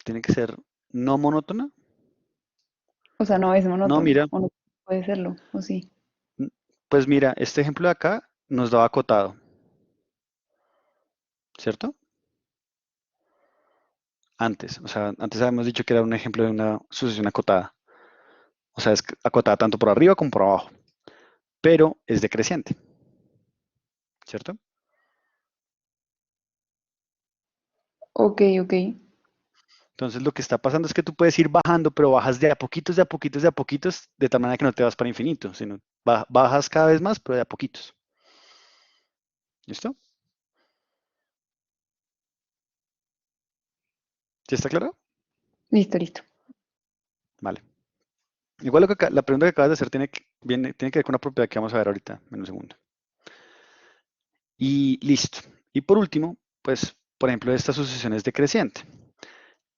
¿Tiene que ser no monótona? O sea, no es No, monótona, mira, o no puede serlo, o sí. pues mira, este ejemplo de acá nos daba acotado, ¿cierto? Antes, o sea, antes habíamos dicho que era un ejemplo de una sucesión acotada. O sea, es acotada tanto por arriba como por abajo, pero es decreciente, ¿cierto? Ok, ok. Entonces lo que está pasando es que tú puedes ir bajando, pero bajas de a poquitos, de a poquitos, de a poquitos, de tal manera que no te vas para infinito, sino bajas cada vez más, pero de a poquitos. ¿Listo? ¿Sí está claro? Listo, listo. Vale. Igual la pregunta que acabas de hacer tiene que ver con una propiedad que vamos a ver ahorita en un segundo. Y listo. Y por último, pues, por ejemplo, esta sucesión es decreciente.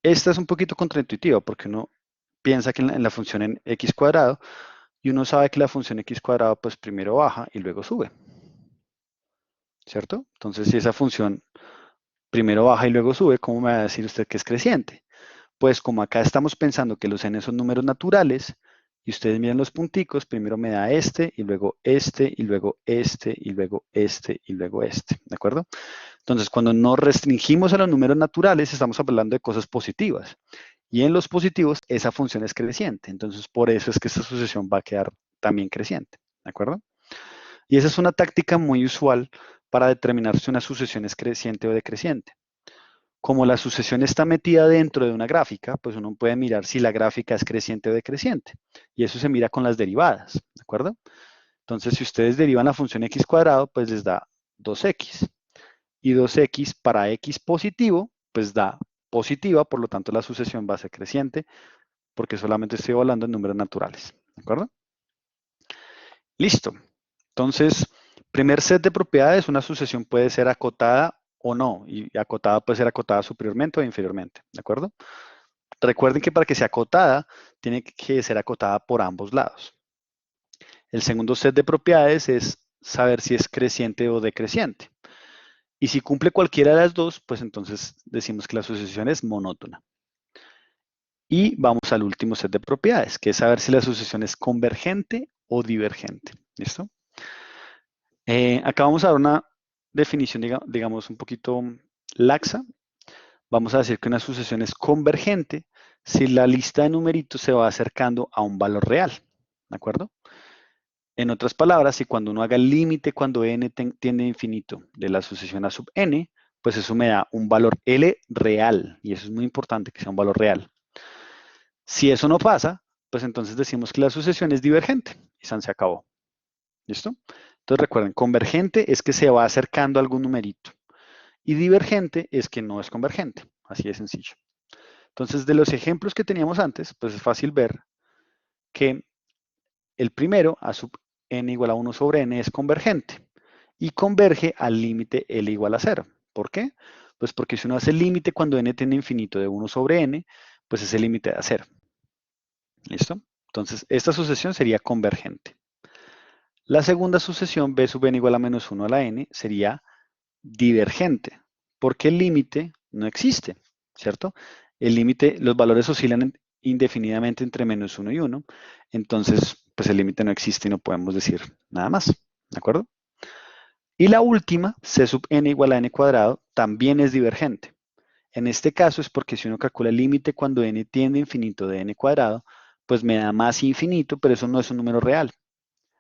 Esta es un poquito contraintuitiva porque uno piensa que en la función en x cuadrado y uno sabe que la función x cuadrado pues primero baja y luego sube, ¿cierto? Entonces si esa función primero baja y luego sube, ¿cómo me va a decir usted que es creciente? Pues como acá estamos pensando que los n son números naturales y ustedes miran los punticos, primero me da este, y luego este, y luego este, y luego este, y luego este, ¿de acuerdo? Entonces, cuando nos restringimos a los números naturales, estamos hablando de cosas positivas. Y en los positivos, esa función es creciente. Entonces, por eso es que esta sucesión va a quedar también creciente, ¿de acuerdo? Y esa es una táctica muy usual para determinar si una sucesión es creciente o decreciente. Como la sucesión está metida dentro de una gráfica, pues uno puede mirar si la gráfica es creciente o decreciente. Y eso se mira con las derivadas, ¿de acuerdo? Entonces, si ustedes derivan la función x cuadrado, pues les da 2x. Y 2x para x positivo, pues da positiva, por lo tanto la sucesión va a ser creciente, porque solamente estoy evaluando en números naturales, ¿de acuerdo? Listo. Entonces, primer set de propiedades, una sucesión puede ser acotada o no, y acotada puede ser acotada superiormente o inferiormente, ¿de acuerdo? Recuerden que para que sea acotada, tiene que ser acotada por ambos lados. El segundo set de propiedades es saber si es creciente o decreciente. Y si cumple cualquiera de las dos, pues entonces decimos que la sucesión es monótona. Y vamos al último set de propiedades, que es saber si la sucesión es convergente o divergente. ¿Listo? Acá vamos a dar una definición, digamos, un poquito laxa. Vamos a decir que una sucesión es convergente si la lista de numeritos se va acercando a un valor real. ¿De acuerdo? En otras palabras, si cuando uno haga el límite cuando n tiende a infinito de la sucesión a sub n, pues eso me da un valor L real. Y eso es muy importante, que sea un valor real. Si eso no pasa, pues entonces decimos que la sucesión es divergente. Y se acabó. ¿Listo? Entonces recuerden, convergente es que se va acercando a algún numerito. Y divergente es que no es convergente. Así de sencillo. Entonces, de los ejemplos que teníamos antes, pues es fácil ver que el primero, a sub n igual a 1 sobre n, es convergente. Y converge al límite L igual a 0. ¿Por qué? Pues porque si uno hace el límite cuando n tiende a infinito de 1 sobre n, pues ese límite da 0. ¿Listo? Entonces, esta sucesión sería convergente. La segunda sucesión, b sub n igual a menos 1 a la n, sería divergente, porque el límite no existe, ¿cierto? El límite, los valores oscilan indefinidamente entre menos 1 y 1, entonces, pues el límite no existe y no podemos decir nada más, ¿de acuerdo? Y la última, c sub n igual a n cuadrado, también es divergente. En este caso es porque si uno calcula el límite cuando n tiende a infinito de n cuadrado, pues me da más infinito, pero eso no es un número real.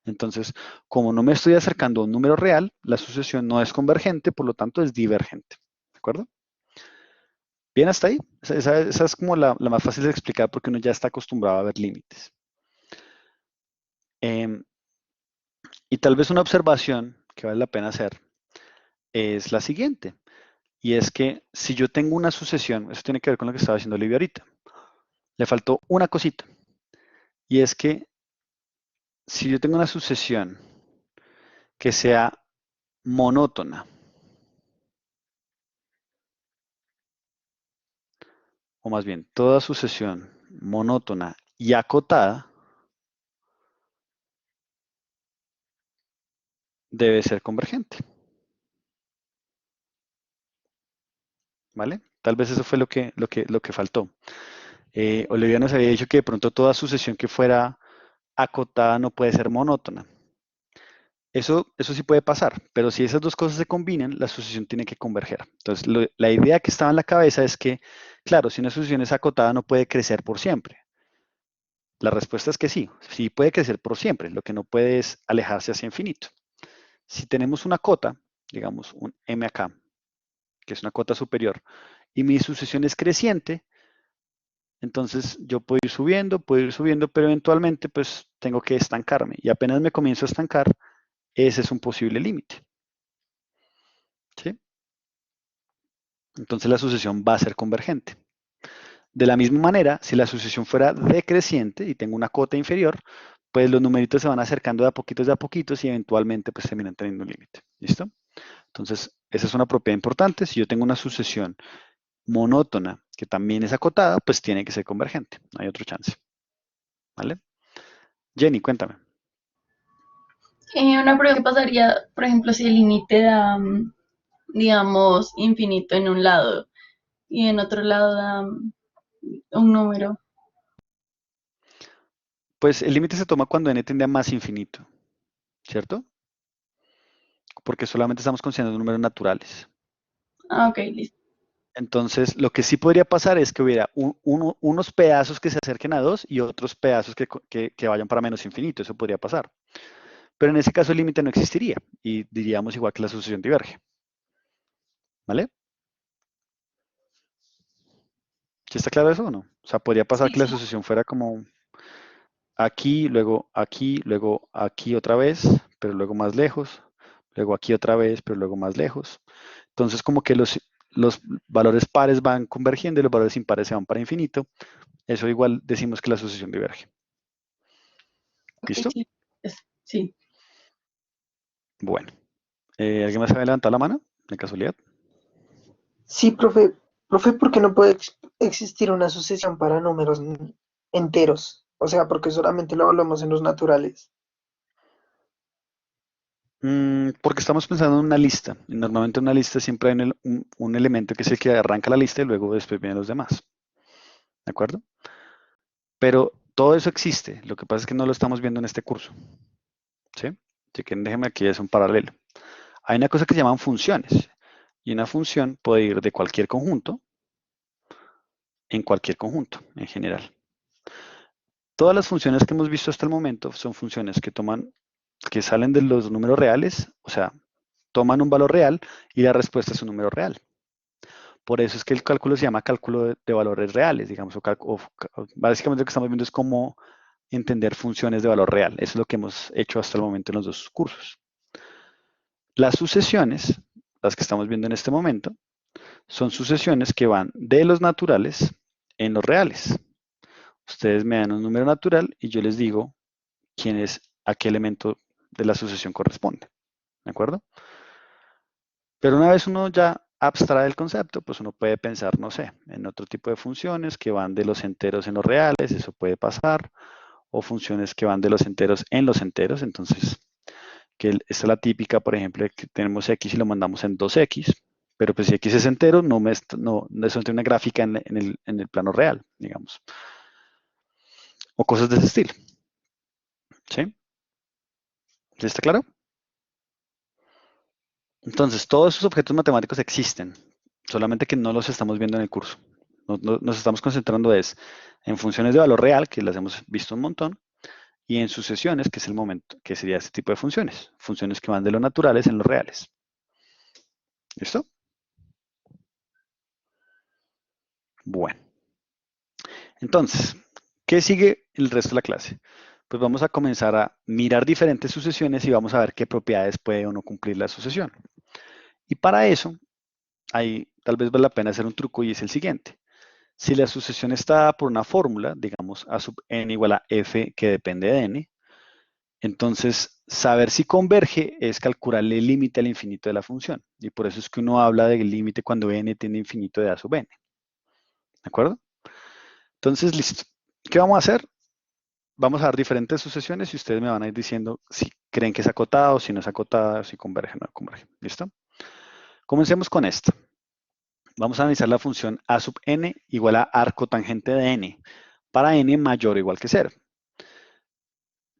Entonces, como no me estoy acercando a un número real, la sucesión no es convergente, por lo tanto es divergente. ¿De acuerdo? Bien, hasta ahí. Esa es como la más fácil de explicar porque uno ya está acostumbrado a ver límites. Y tal vez una observación que vale la pena hacer es la siguiente. Y es que si yo tengo una sucesión, eso tiene que ver con lo que estaba diciendo Olivia ahorita, le faltó una cosita. Y es que si yo tengo una sucesión que sea monótona, o más bien toda sucesión monótona y acotada, debe ser convergente. ¿Vale? Tal vez eso fue lo que faltó. Olivia nos había dicho que de pronto toda sucesión que fuera acotada no puede ser monótona. Eso sí puede pasar, pero si esas dos cosas se combinan, la sucesión tiene que converger. Entonces, la idea que estaba en la cabeza es que, claro, si una sucesión es acotada no puede crecer por siempre. La respuesta es que sí puede crecer por siempre, lo que no puede es alejarse hacia infinito. Si tenemos una cota, digamos un m acá, que es una cota superior, y mi sucesión es creciente, entonces yo puedo ir subiendo, pero eventualmente pues tengo que estancarme. Y apenas me comienzo a estancar, ese es un posible límite. ¿Sí? Entonces la sucesión va a ser convergente. De la misma manera, si la sucesión fuera decreciente y tengo una cota inferior, pues los numeritos se van acercando de a poquitos y eventualmente pues terminan teniendo un límite. ¿Listo? Entonces, esa es una propiedad importante. Si yo tengo una sucesión monótona que también es acotada, pues tiene que ser convergente. No hay otro chance. ¿Vale? Jenny, cuéntame. Una prueba que pasaría, por ejemplo, si el límite da, digamos, infinito en un lado y en otro lado da un número. Pues el límite se toma cuando n tiende a más infinito, ¿cierto? Porque solamente estamos considerando números naturales. Ah, ok, listo. Entonces, lo que sí podría pasar es que hubiera unos pedazos que se acerquen a 2 y otros pedazos que vayan para menos infinito. Eso podría pasar. Pero en ese caso el límite no existiría y diríamos igual que la sucesión diverge. ¿Vale? ¿Sí está claro eso o no? O sea, podría pasar Sí, que la sí. sucesión fuera como aquí, luego aquí otra vez, pero luego más lejos, luego aquí otra vez, pero luego más lejos. Entonces, como que los valores pares van convergiendo y los valores impares se van para infinito. Eso igual decimos que la sucesión diverge. Ok, ¿Listo? sí. Sí. Bueno. ¿Alguien más sabe levantar la mano? De casualidad. Sí, profe. Profe, ¿por qué no puede existir una sucesión para números enteros? O sea, porque solamente lo hablamos en los naturales. Porque estamos pensando en una lista. Y normalmente en una lista siempre hay un elemento que es el que arranca la lista y luego después vienen los demás. ¿De acuerdo? Pero todo eso existe. Lo que pasa es que no lo estamos viendo en este curso. ¿Sí? Así que déjeme aquí, es un paralelo. Hay una cosa que se llaman funciones. Y una función puede ir de cualquier conjunto en cualquier conjunto en general. Todas las funciones que hemos visto hasta el momento son funciones que salen de los números reales, o sea, toman un valor real y la respuesta es un número real. Por eso es que el cálculo se llama cálculo de valores reales, digamos, básicamente lo que estamos viendo es cómo entender funciones de valor real. Eso es lo que hemos hecho hasta el momento en los dos cursos. Las sucesiones, las que estamos viendo en este momento, son sucesiones que van de los naturales en los reales. Ustedes me dan un número natural y yo les digo a qué elemento de la sucesión corresponde. ¿De acuerdo? Pero una vez uno ya abstrae el concepto, pues uno puede pensar, no sé, en otro tipo de funciones que van de los enteros en los reales, eso puede pasar, o funciones que van de los enteros en los enteros, entonces, esta es la típica, por ejemplo, que tenemos x y lo mandamos en 2x, pero pues si x es entero, eso no tiene una gráfica en el plano real, digamos, o cosas de ese estilo. ¿Sí? ¿Sí está claro? Entonces, todos esos objetos matemáticos existen, solamente que no los estamos viendo en el curso. Nos estamos concentrando en funciones de valor real, que las hemos visto un montón, y en sucesiones, que es el momento, que sería este tipo de funciones. Funciones que van de los naturales en los reales. ¿Listo? Bueno. Entonces, ¿qué sigue el resto de la clase? Pues vamos a comenzar a mirar diferentes sucesiones y vamos a ver qué propiedades puede o no cumplir la sucesión. Y para eso, ahí tal vez vale la pena hacer un truco y es el siguiente. Si la sucesión está dada por una fórmula, digamos a sub n igual a f que depende de n, entonces saber si converge es calcularle el límite al infinito de la función. Y por eso es que uno habla del límite cuando n tiende a infinito de a sub n. ¿De acuerdo? Entonces, listo. ¿Qué vamos a hacer? Vamos a dar diferentes sucesiones y ustedes me van a ir diciendo si creen que es acotada o si no es acotada, si converge o no converge. ¿Listo? Comencemos con esto. Vamos a analizar la función a sub n igual a arco tangente de n para n mayor o igual que 0.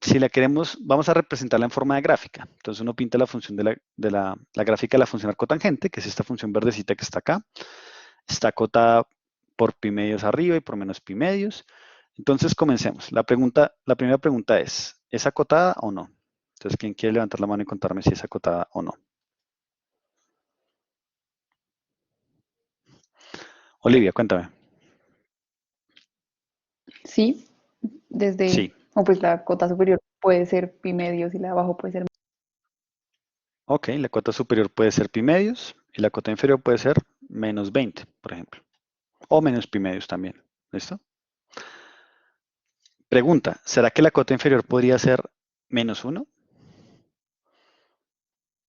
Si la queremos, vamos a representarla en forma de gráfica. Entonces uno pinta la función la gráfica de la función arcotangente, que es esta función verdecita que está acá. Está acotada por pi medios arriba y por menos pi medios. Entonces comencemos. La primera pregunta ¿es acotada o no? Entonces, ¿quién quiere levantar la mano y contarme si es acotada o no? Olivia, cuéntame. Sí, Sí. o pues la cota superior puede ser pi medios y la de abajo puede ser. Ok, la cota superior puede ser pi medios y la cota inferior puede ser menos 20, por ejemplo. O menos pi medios también. ¿Listo? Pregunta, ¿será que la cota inferior podría ser menos 1?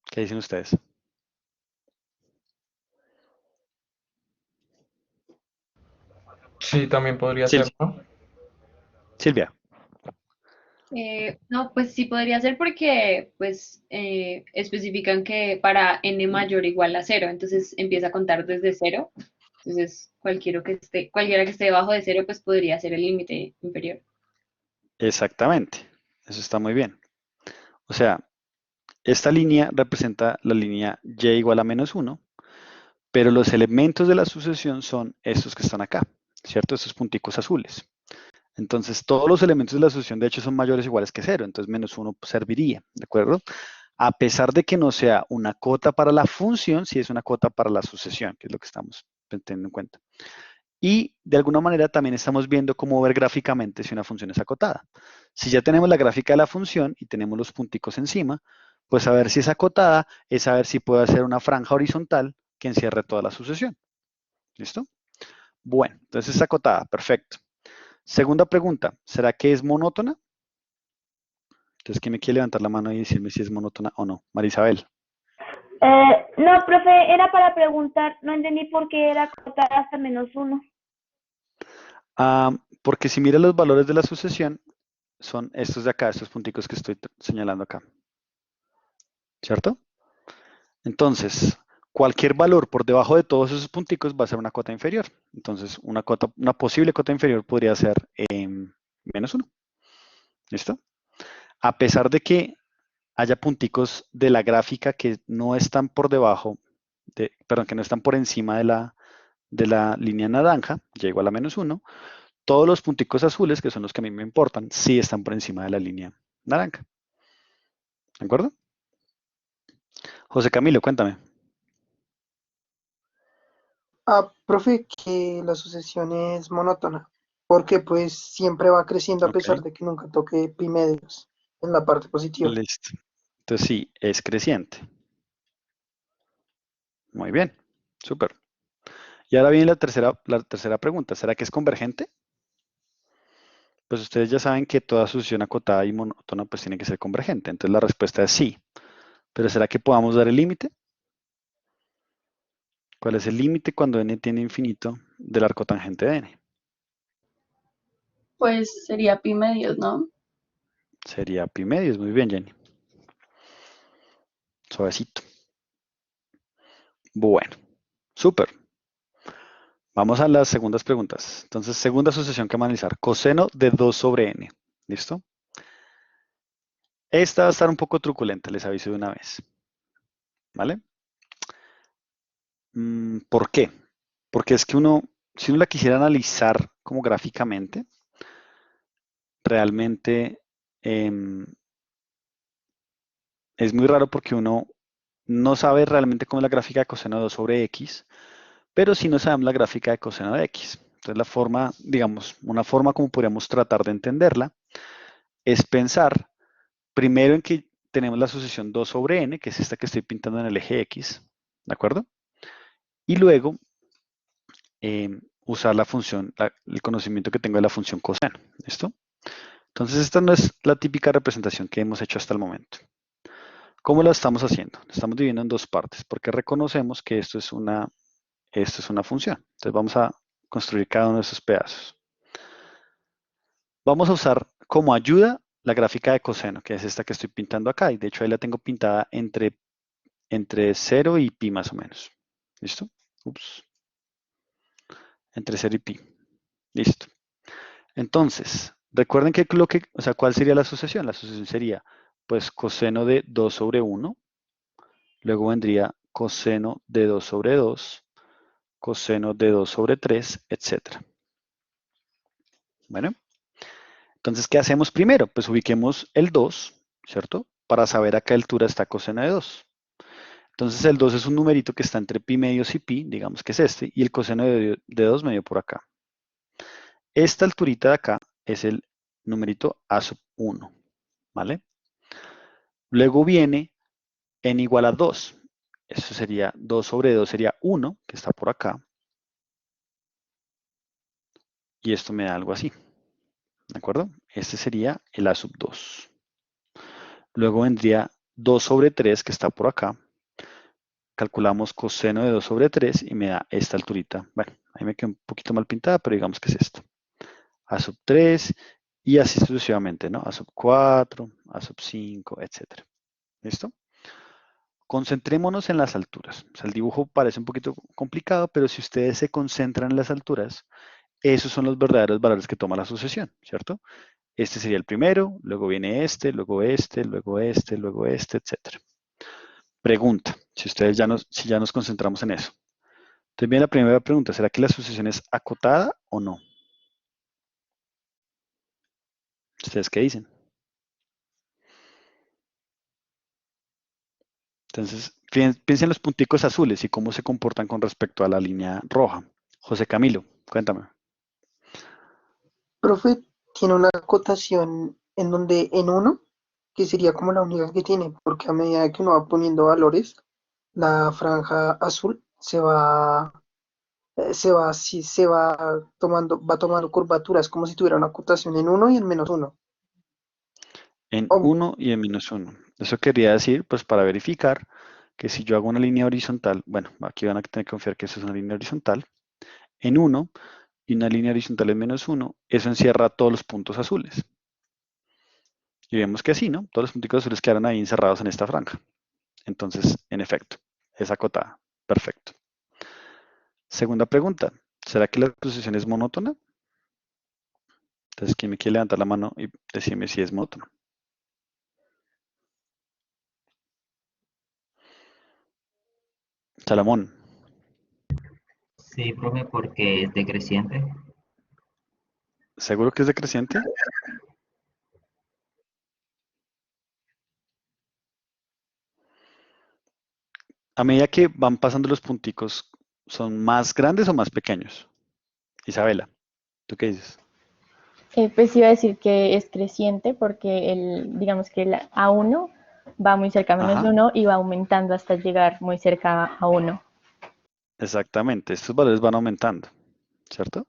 ¿Qué dicen ustedes? Sí, también podría Sil- ser, ¿no? Silvia. No, pues sí podría ser porque pues especifican que para n mayor o igual a cero, entonces empieza a contar desde cero. Entonces cualquiera que esté debajo de cero pues podría ser el límite inferior. Exactamente, eso está muy bien. O sea, esta línea representa la línea y igual a menos 1, pero los elementos de la sucesión son estos que están acá, ¿cierto? Estos punticos azules. Entonces, todos los elementos de la sucesión, de hecho, son mayores o iguales que 0, entonces menos 1 serviría, ¿de acuerdo? A pesar de que no sea una cota para la función, sí es una cota para la sucesión, que es lo que estamos teniendo en cuenta. Y de alguna manera también estamos viendo cómo ver gráficamente si una función es acotada. Si ya tenemos la gráfica de la función y tenemos los punticos encima, pues saber si es acotada es saber si puede hacer una franja horizontal que encierre toda la sucesión. ¿Listo? Bueno, entonces es acotada, perfecto. Segunda pregunta, ¿será que es monótona? Entonces, ¿quién me quiere levantar la mano y decirme si es monótona o no? Marisabel. No, profe, era para preguntar, no entendí por qué era acotada hasta menos 1. Porque si mira los valores de la sucesión, son estos de acá, estos punticos que estoy señalando acá. ¿Cierto? Entonces, cualquier valor por debajo de todos esos punticos va a ser una cota inferior. Entonces, una posible cota inferior podría ser menos 1. ¿Listo? A pesar de que haya punticos de la gráfica que no están por debajo, perdón, que no están por encima de la línea naranja, y igual a menos 1, todos los punticos azules, que son los que a mí me importan, sí están por encima de la línea naranja. ¿De acuerdo? José Camilo, cuéntame. Profe, que la sucesión es monótona, porque pues siempre va creciendo a pesar Ok, de que nunca toque pi medios en la parte positiva. listo. Entonces sí, es creciente. Muy bien, súper. Y ahora viene la tercera pregunta. ¿Será que es convergente? Pues ustedes ya saben que toda sucesión acotada y monótona pues tiene que ser convergente. Entonces la respuesta es sí. Pero ¿será que podamos dar el límite? ¿Cuál es el límite cuando n tiene infinito del arco tangente de n? Pues sería pi medios, ¿no? Sería pi medios. Muy bien, Jenny. Suavecito. Bueno, súper. Vamos a las segundas preguntas. Entonces, segunda sucesión que vamos a analizar. Coseno de 2 sobre n. ¿Listo? Esta va a estar un poco truculenta, les aviso de una vez. ¿Vale? ¿Por qué? Porque es que si uno la quisiera analizar como gráficamente, realmente es muy raro porque uno no sabe realmente cómo es la gráfica de coseno de 2 sobre x, pero sí no sabemos la gráfica de coseno de x. Entonces la forma, digamos, una forma como podríamos tratar de entenderla es pensar primero en que tenemos la sucesión 2 sobre n, que es esta que estoy pintando en el eje x, ¿de acuerdo? Y luego usar la función, el conocimiento que tengo de la función coseno, ¿listo? Entonces esta no es la típica representación que hemos hecho hasta el momento. ¿Cómo la estamos haciendo? La estamos dividiendo en dos partes, porque reconocemos que esto es una función. Entonces vamos a construir cada uno de esos pedazos. Vamos a usar como ayuda la gráfica de coseno, que es esta que estoy pintando acá, y de hecho ahí la tengo pintada entre 0 y pi más o menos. ¿Listo? Ups. Entre 0 y pi. Listo. Entonces, recuerden que ¿cuál sería la sucesión? La sucesión sería, pues, coseno de 2 sobre 1. Luego vendría coseno de 2 sobre 2, coseno de 2 sobre 3, etc. Bueno, entonces, ¿qué hacemos primero? Pues ubiquemos el 2, ¿cierto? Para saber a qué altura está coseno de 2. Entonces, el 2 es un numerito que está entre pi medios y pi, digamos que es este, y el coseno de 2 medio por acá. Esta alturita de acá es el numerito a sub 1, ¿vale? Luego viene n igual a 2. Eso sería 2 sobre 2 sería 1, que está por acá. Y esto me da algo así. ¿De acuerdo? Este sería el a sub 2. Luego vendría 2 sobre 3, que está por acá. Calculamos coseno de 2 sobre 3 y me da esta alturita. Bueno, ahí me quedó un poquito mal pintada, pero digamos que es esta. A sub 3 y así sucesivamente, ¿no? A sub 4, a sub 5, etc. ¿Listo? Concentrémonos en las alturas. O sea, el dibujo parece un poquito complicado, pero si ustedes se concentran en las alturas, esos son los verdaderos valores que toma la sucesión, ¿cierto? este sería el primero, luego viene este, luego este, luego este, luego este, etc. Pregunta, si ya nos concentramos en eso. Entonces viene la primera pregunta, ¿será que la sucesión es acotada o no? ¿Ustedes qué dicen? Entonces, piensen en los punticos azules y cómo se comportan con respecto a la línea roja. José Camilo, cuéntame. Profe, tiene una acotación en donde en uno, que sería como la única que tiene, porque a medida que uno va poniendo valores, la franja azul se va tomando curvaturas, como si tuviera una acotación en uno y en -1. En O 1 y en -1. Eso quería decir, pues para verificar que si yo hago una línea horizontal, bueno, aquí van a tener que confiar que eso es una línea horizontal, en 1 y una línea horizontal en -1, eso encierra todos los puntos azules. Y vemos que sí, ¿no? Todos los punticos azules quedaron ahí encerrados en esta franja. Entonces, en efecto, es acotada. Perfecto. Segunda pregunta, ¿será que la sucesión es monótona? Entonces, ¿quién me quiere levantar la mano y decirme si es monótona? Salomón, Sí, profe, porque es decreciente. ¿seguro que es decreciente? A medida que van pasando los punticos, ¿son más grandes o más pequeños? Isabela, ¿tú qué dices? Pues iba a decir que es creciente porque digamos que el A1 va muy cerca a Ajá, -1 y va aumentando hasta llegar muy cerca a 1. exactamente. Estos valores van aumentando, ¿cierto?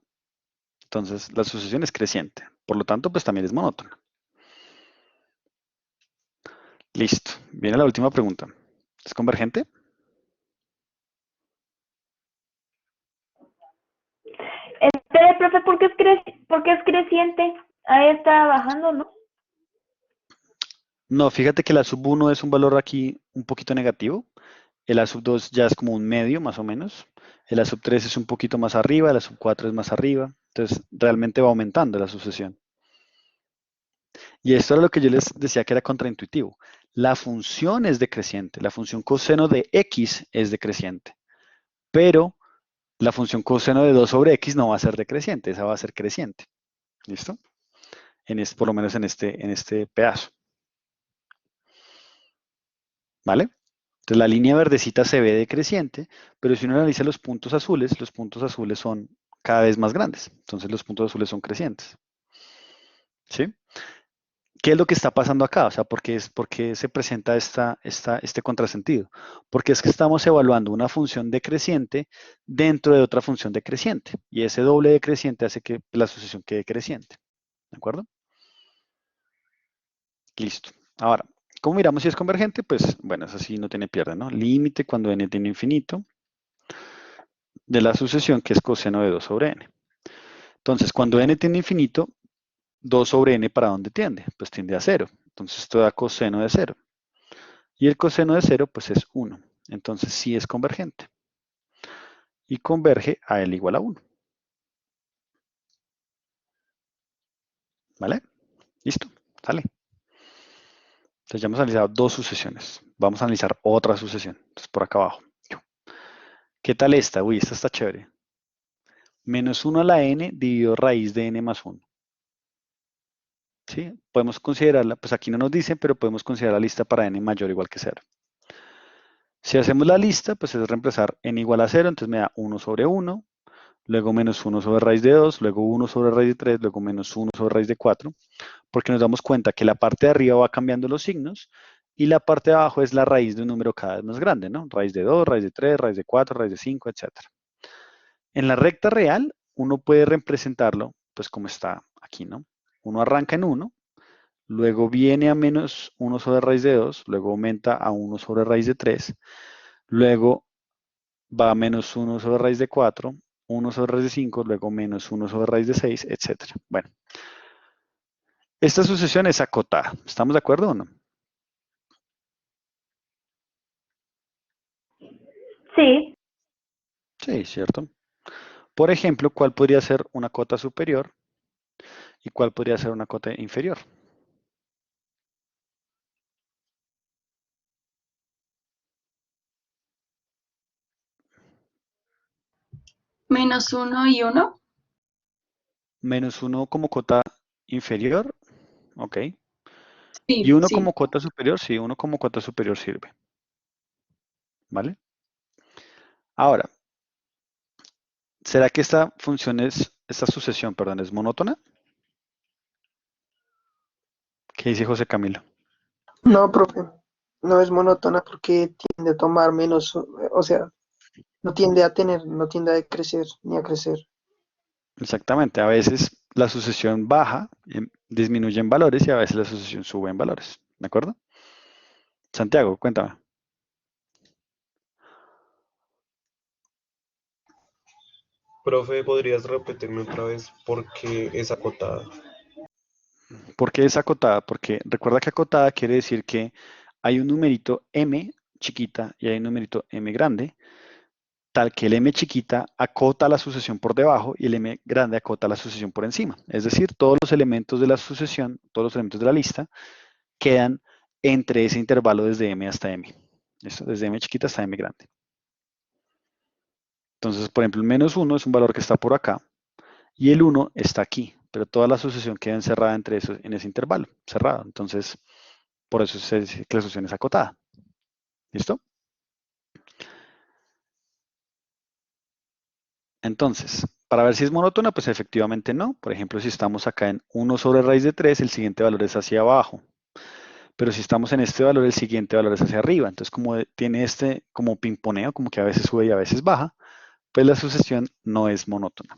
Entonces, la sucesión es creciente. Por lo tanto, pues también es monótona. Listo. Viene la última pregunta. ¿Es convergente? Espere, profe, ¿por qué es creciente? Ahí está bajando, ¿no? No, fíjate que la sub 1 es un valor aquí un poquito negativo. El A sub 2 ya es como un medio, más o menos. El A sub 3 es un poquito más arriba, el A sub 4 es más arriba. Entonces, realmente va aumentando la sucesión. Y esto era lo que yo les decía que era contraintuitivo. La función es decreciente, la función coseno de x es decreciente, pero la función coseno de 2 sobre x no va a ser decreciente, esa va a ser creciente. ¿Listo? Por lo menos en este pedazo. ¿Vale? Entonces la línea verdecita se ve decreciente, pero si uno analiza los puntos azules son cada vez más grandes. Entonces los puntos azules son crecientes. ¿Sí? ¿Qué es lo que está pasando acá? O sea, por qué se presenta este contrasentido? Porque es que estamos evaluando una función decreciente dentro de otra función decreciente. Y ese doble decreciente hace que la sucesión quede creciente. ¿De acuerdo? Listo. Ahora, ¿cómo miramos si es convergente? Pues, bueno, eso sí no tiene pierde, ¿no? Límite cuando n tiene infinito de la sucesión que es coseno de 2 sobre n. Entonces, cuando n tiene infinito, 2 sobre n, ¿para dónde tiende? Pues tiende a 0. Entonces, esto da coseno de 0. Y el coseno de 0, pues es 1. Entonces sí es convergente. Y converge a L igual a 1. ¿Vale? Listo. Sale. Entonces ya hemos analizado dos sucesiones. Vamos a analizar otra sucesión. Entonces por acá abajo. ¿Qué tal esta? Uy, esta está chévere. Menos 1 a la n dividido raíz de n más 1. ¿Sí? Podemos considerarla, pues aquí no nos dicen, pero podemos considerar la lista para n mayor o igual que 0. Si hacemos la lista, pues es reemplazar n igual a 0, entonces me da 1 sobre 1, luego menos 1 sobre raíz de 2, luego 1 sobre raíz de 3, luego menos 1 sobre raíz de 4, porque nos damos cuenta que la parte de arriba va cambiando los signos y la parte de abajo es la raíz de un número cada vez más grande, ¿no? Raíz de 2, raíz de 3, raíz de 4, raíz de 5, etc. En la recta real, uno puede representarlo, pues como está aquí, ¿no? Uno arranca en 1, luego viene a menos 1 sobre raíz de 2, luego aumenta a 1 sobre raíz de 3, luego va a menos 1 sobre raíz de 4, 1 sobre raíz de 5, luego menos 1 sobre raíz de 6, etc. Bueno, esta sucesión es acotada. ¿Estamos de acuerdo o no? Sí. Sí, cierto. Por ejemplo, ¿cuál podría ser una cota superior? ¿Y cuál podría ser una cota inferior? -1 y 1. Menos 1 como cota inferior, ok. Y Sí, 1 sí. como cota superior, sí, 1 como cota superior sirve. ¿Vale? Ahora, ¿será que esta sucesión, perdón, es monótona? ¿Qué dice José Camilo? No, profe, no es monótona porque tiende a tomar menos, o sea, no tiende a tener, no tiende a decrecer ni a crecer. Exactamente, a veces la sucesión baja, disminuye en valores y a veces la sucesión sube en valores. ¿De acuerdo? Santiago, cuéntame. Profe, ¿podrías repetirme otra vez por qué es acotada? ¿Por qué es acotada? Porque recuerda que acotada quiere decir que hay un numerito m chiquita y hay un numerito m grande, tal que el m chiquita acota la sucesión por debajo y el m grande acota la sucesión por encima. Es decir, todos los elementos de la sucesión, todos los elementos de la lista, quedan entre ese intervalo desde m hasta m. ¿Listo? Desde m chiquita hasta m grande. Entonces, por ejemplo, el -1 es un valor que está por acá y el 1 está aquí, pero toda la sucesión queda encerrada en ese intervalo, cerrado. Entonces, por eso se dice que la sucesión es acotada. ¿Listo? Entonces, para ver si es monótona, pues efectivamente no. Por ejemplo, si estamos acá en 1 sobre raíz de 3, el siguiente valor es hacia abajo. Pero si estamos en este valor, el siguiente valor es hacia arriba. Entonces, como tiene este como pimponeo, como que a veces sube y a veces baja, pues la sucesión no es monótona.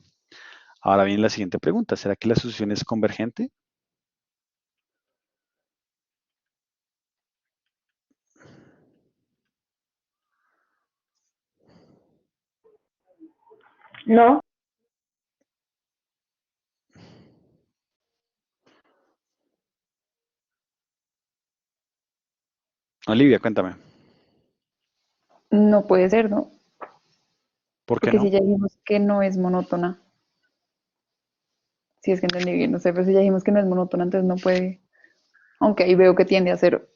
Ahora viene la siguiente pregunta. ¿Será que la sucesión es convergente? No, Olivia, cuéntame. No puede ser, ¿no? ¿Por qué Porque no? si ya dijimos que no es monótona, si es que entendí bien, no sé, pero si ya dijimos que no es monótona, entonces no puede, aunque ahí veo que tiende a cero.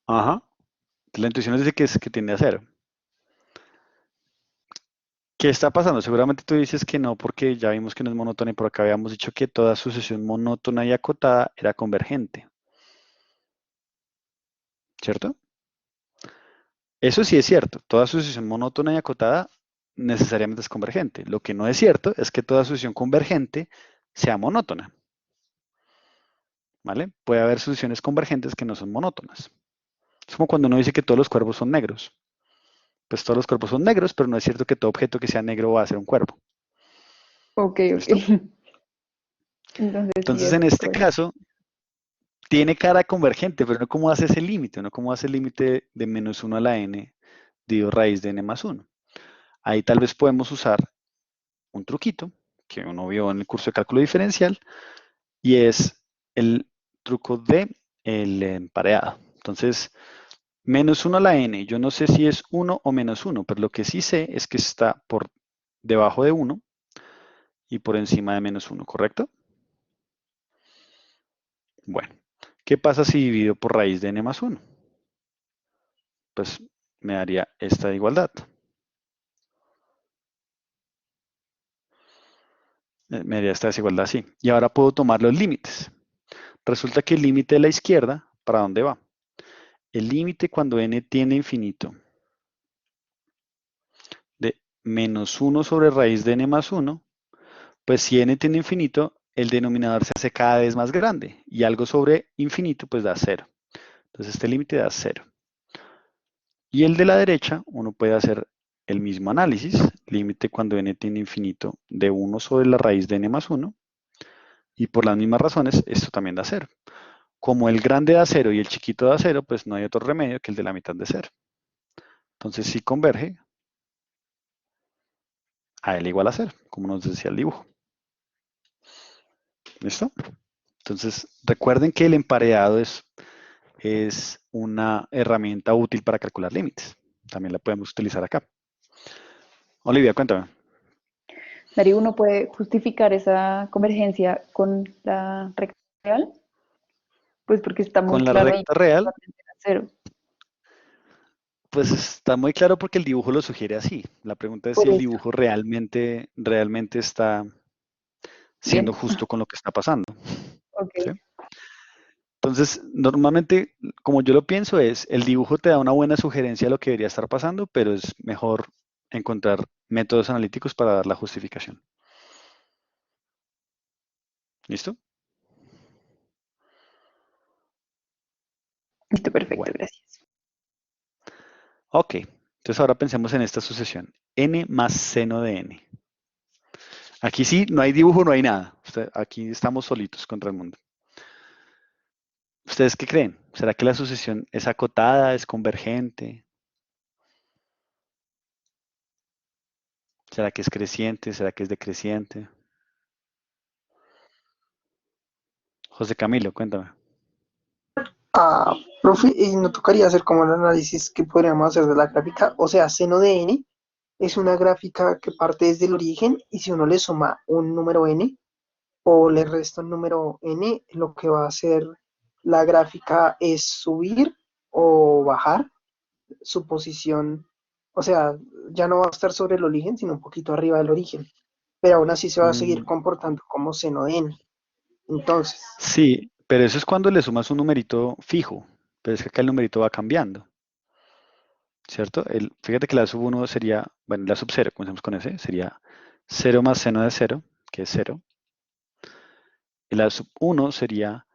Ajá. La intuición dice que tiende a cero. ¿Qué está pasando? Seguramente tú dices que no, porque ya vimos que no es monótona y por acá habíamos dicho que toda sucesión monótona y acotada era convergente. ¿Cierto? Eso sí es cierto. Toda sucesión monótona y acotada necesariamente es convergente. Lo que no es cierto es que toda sucesión convergente sea monótona. ¿Vale? Puede haber sucesiones convergentes que no son monótonas. Es como cuando uno dice que todos los cuervos son negros. Pues todos los cuerpos son negros, pero no es cierto que todo objeto que sea negro va a ser un cuervo. Ok, ok. ¿Listo? Entonces sí Entonces, es en este correcto. caso, tiene cara convergente, pero no cómo hace ese límite, no cómo hace el límite de -1 a la n dividido raíz de n más 1. Ahí tal vez podemos usar un truquito que uno vio en el curso de cálculo diferencial y es el truco de el empareado. Entonces, -1 a la n, yo no sé si es 1 o -1, pero lo que sí sé es que está por debajo de 1 y por encima de -1, ¿correcto? Bueno, ¿qué pasa si divido por raíz de n más 1? Pues me daría esta igualdad. Me daría esta desigualdad así. Y ahora puedo tomar los límites. Resulta que el límite de la izquierda, ¿para dónde va? El límite cuando n tiende a infinito de -1 sobre raíz de n más 1, pues si n tiende a infinito, el denominador se hace cada vez más grande y algo sobre infinito pues da 0. Entonces este límite da 0. Y el de la derecha, uno puede hacer el mismo análisis, límite cuando n tiende a infinito de 1 sobre la raíz de n más 1, y por las mismas razones, esto también da 0. Como el grande da 0 y el chiquito da 0, pues no hay otro remedio que el de la mitad de 0. Entonces si converge a L igual a 0, como nos decía el dibujo. ¿Listo? Entonces recuerden que el empareado es una herramienta útil para calcular límites. También la podemos utilizar acá. Olivia, cuéntame. Darío, ¿uno puede justificar esa convergencia con la recta real? Pues porque está muy Con la claro ahí recta que real, va a tender a cero. pues está muy claro porque el dibujo lo sugiere así. La pregunta es Por si el eso, dibujo realmente está bien, siendo justo con lo que está pasando. ok. ¿Sí? Entonces, normalmente, como yo lo pienso, es el dibujo te da una buena sugerencia de lo que debería estar pasando, pero es mejor encontrar métodos analíticos para dar la justificación. ¿Listo? Listo, perfecto, Bueno, gracias. ok. Entonces ahora pensemos en esta sucesión. N más seno de n. Aquí sí, no hay dibujo, no hay nada. Aquí estamos solitos contra el mundo. ¿Ustedes qué creen? ¿Será que la sucesión es acotada, es convergente? ¿Será que es creciente? ¿Será que es decreciente? José Camilo, cuéntame. Ah, profe, ¿no tocaría hacer como el análisis que podríamos hacer de la gráfica? O sea, seno de n es una gráfica que parte desde el origen y si uno le suma un número n o le resta un número n, lo que va a hacer la gráfica es subir o bajar su posición. O sea, ya no va a estar sobre el origen, sino un poquito arriba del origen. Pero aún así se va a seguir Mm, comportando como seno de n. Entonces, sí, pero eso es cuando le sumas un numerito fijo. Pero es que acá el numerito va cambiando, ¿cierto? Fíjate que la sub 1 sería, bueno, la sub 0, comencemos con ese, sería 0 más seno de 0, que es 0. Y la sub 1 sería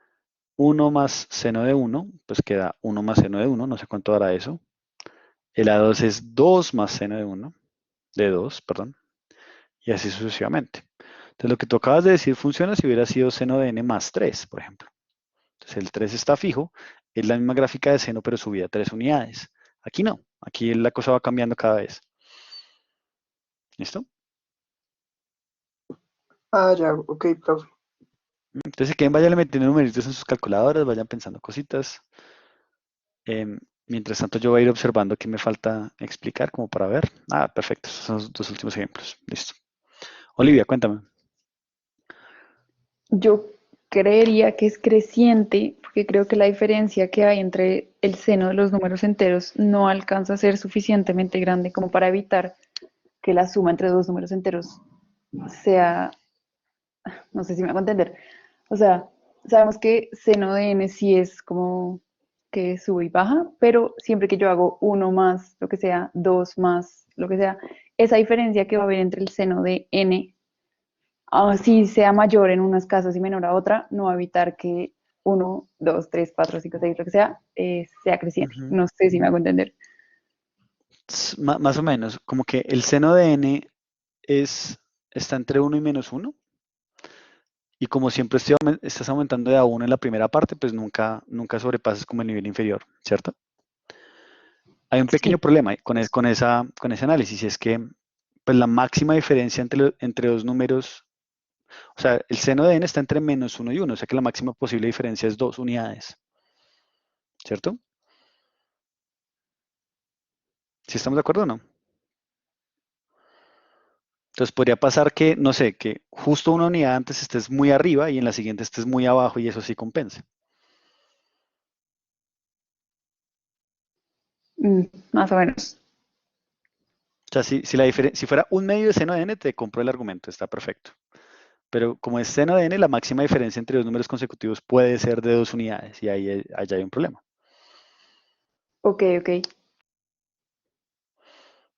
1 más seno de 1, pues queda 1 más seno de 1, no sé cuánto dará eso. El A2 es 2 más seno de 1, de 2, perdón, y así sucesivamente. Entonces lo que tú acabas de decir funciona si hubiera sido seno de n más 3, por ejemplo. Entonces el 3 está fijo, es la misma gráfica de seno, pero subida 3 unidades. Aquí no, aquí la cosa va cambiando cada vez. ¿Listo? ya, ok, profe. Entonces, que vayan metiendo numeritos en sus calculadoras, vayan pensando cositas. Mientras tanto, yo voy a ir observando qué me falta explicar, como para ver. Ah, perfecto, esos son los dos últimos ejemplos. Listo. Olivia, cuéntame. Yo creería que es creciente, porque creo que la diferencia que hay entre el seno de los números enteros no alcanza a ser suficientemente grande como para evitar que la suma entre dos números enteros sea, no sé si me hago entender. O sea, sabemos que seno de n sí es como que sube y baja, pero siempre que yo hago uno más lo que sea, dos más lo que sea, esa diferencia que va a haber entre el seno de n, así sea mayor en unos casos y menor a otra, no va a evitar que 1, 2, 3, 4, 5, 6, lo que sea, sea creciente. Ujú. No sé si me hago entender. Más o menos, como que el seno de n está entre 1 y menos 1. Y como siempre estás aumentando de a 1 en la primera parte, pues nunca sobrepasas como el nivel inferior, ¿cierto? Hay un Sí, pequeño problema con ese análisis, y es que pues, la máxima diferencia entre dos números, o sea, el seno de n está entre menos 1 y 1, o sea que la máxima posible diferencia es 2 unidades, ¿cierto? ¿Sí estamos de acuerdo o no? Entonces podría pasar que, no sé, que justo una unidad antes estés muy arriba y en la siguiente estés muy abajo y eso sí compensa. más o menos. O sea, si fuera un medio de seno de n, te compro el argumento, está perfecto. Pero como es seno de n, la máxima diferencia entre dos números consecutivos puede ser de 2 unidades y ahí allá hay un problema. Ok, ok.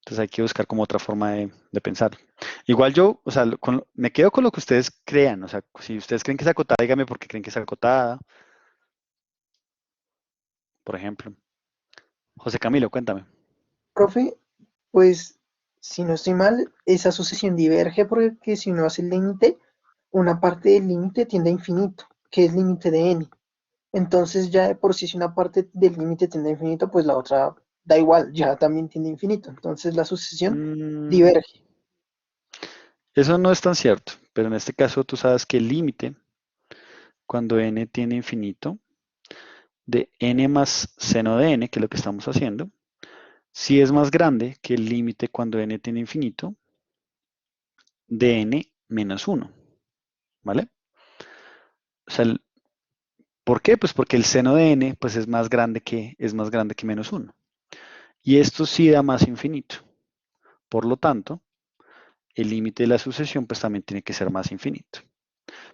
Entonces hay que buscar como otra forma de pensar. Igual yo, o sea, me quedo con lo que ustedes crean. O sea, si ustedes creen que es acotada, díganme por qué creen que es acotada, por ejemplo. José Camilo, cuéntame. Profe, pues si no estoy mal, esa sucesión diverge porque si uno hace el límite, una parte del límite tiende a infinito, que es límite de n. Entonces ya de por sí si una parte del límite tiende a infinito, pues la otra da igual, ya también tiende a infinito. Entonces la sucesión Mm, diverge. eso no es tan cierto, pero en este caso tú sabes que el límite, cuando n tiene infinito, de n más seno de n, que es lo que estamos haciendo, si es más grande que el límite cuando n tiene infinito de n menos 1, ¿vale? O sea, ¿por qué? Pues porque el seno de n pues es más grande que menos 1. Y esto sí da más infinito. Por lo tanto, el límite de la sucesión pues también tiene que ser más infinito.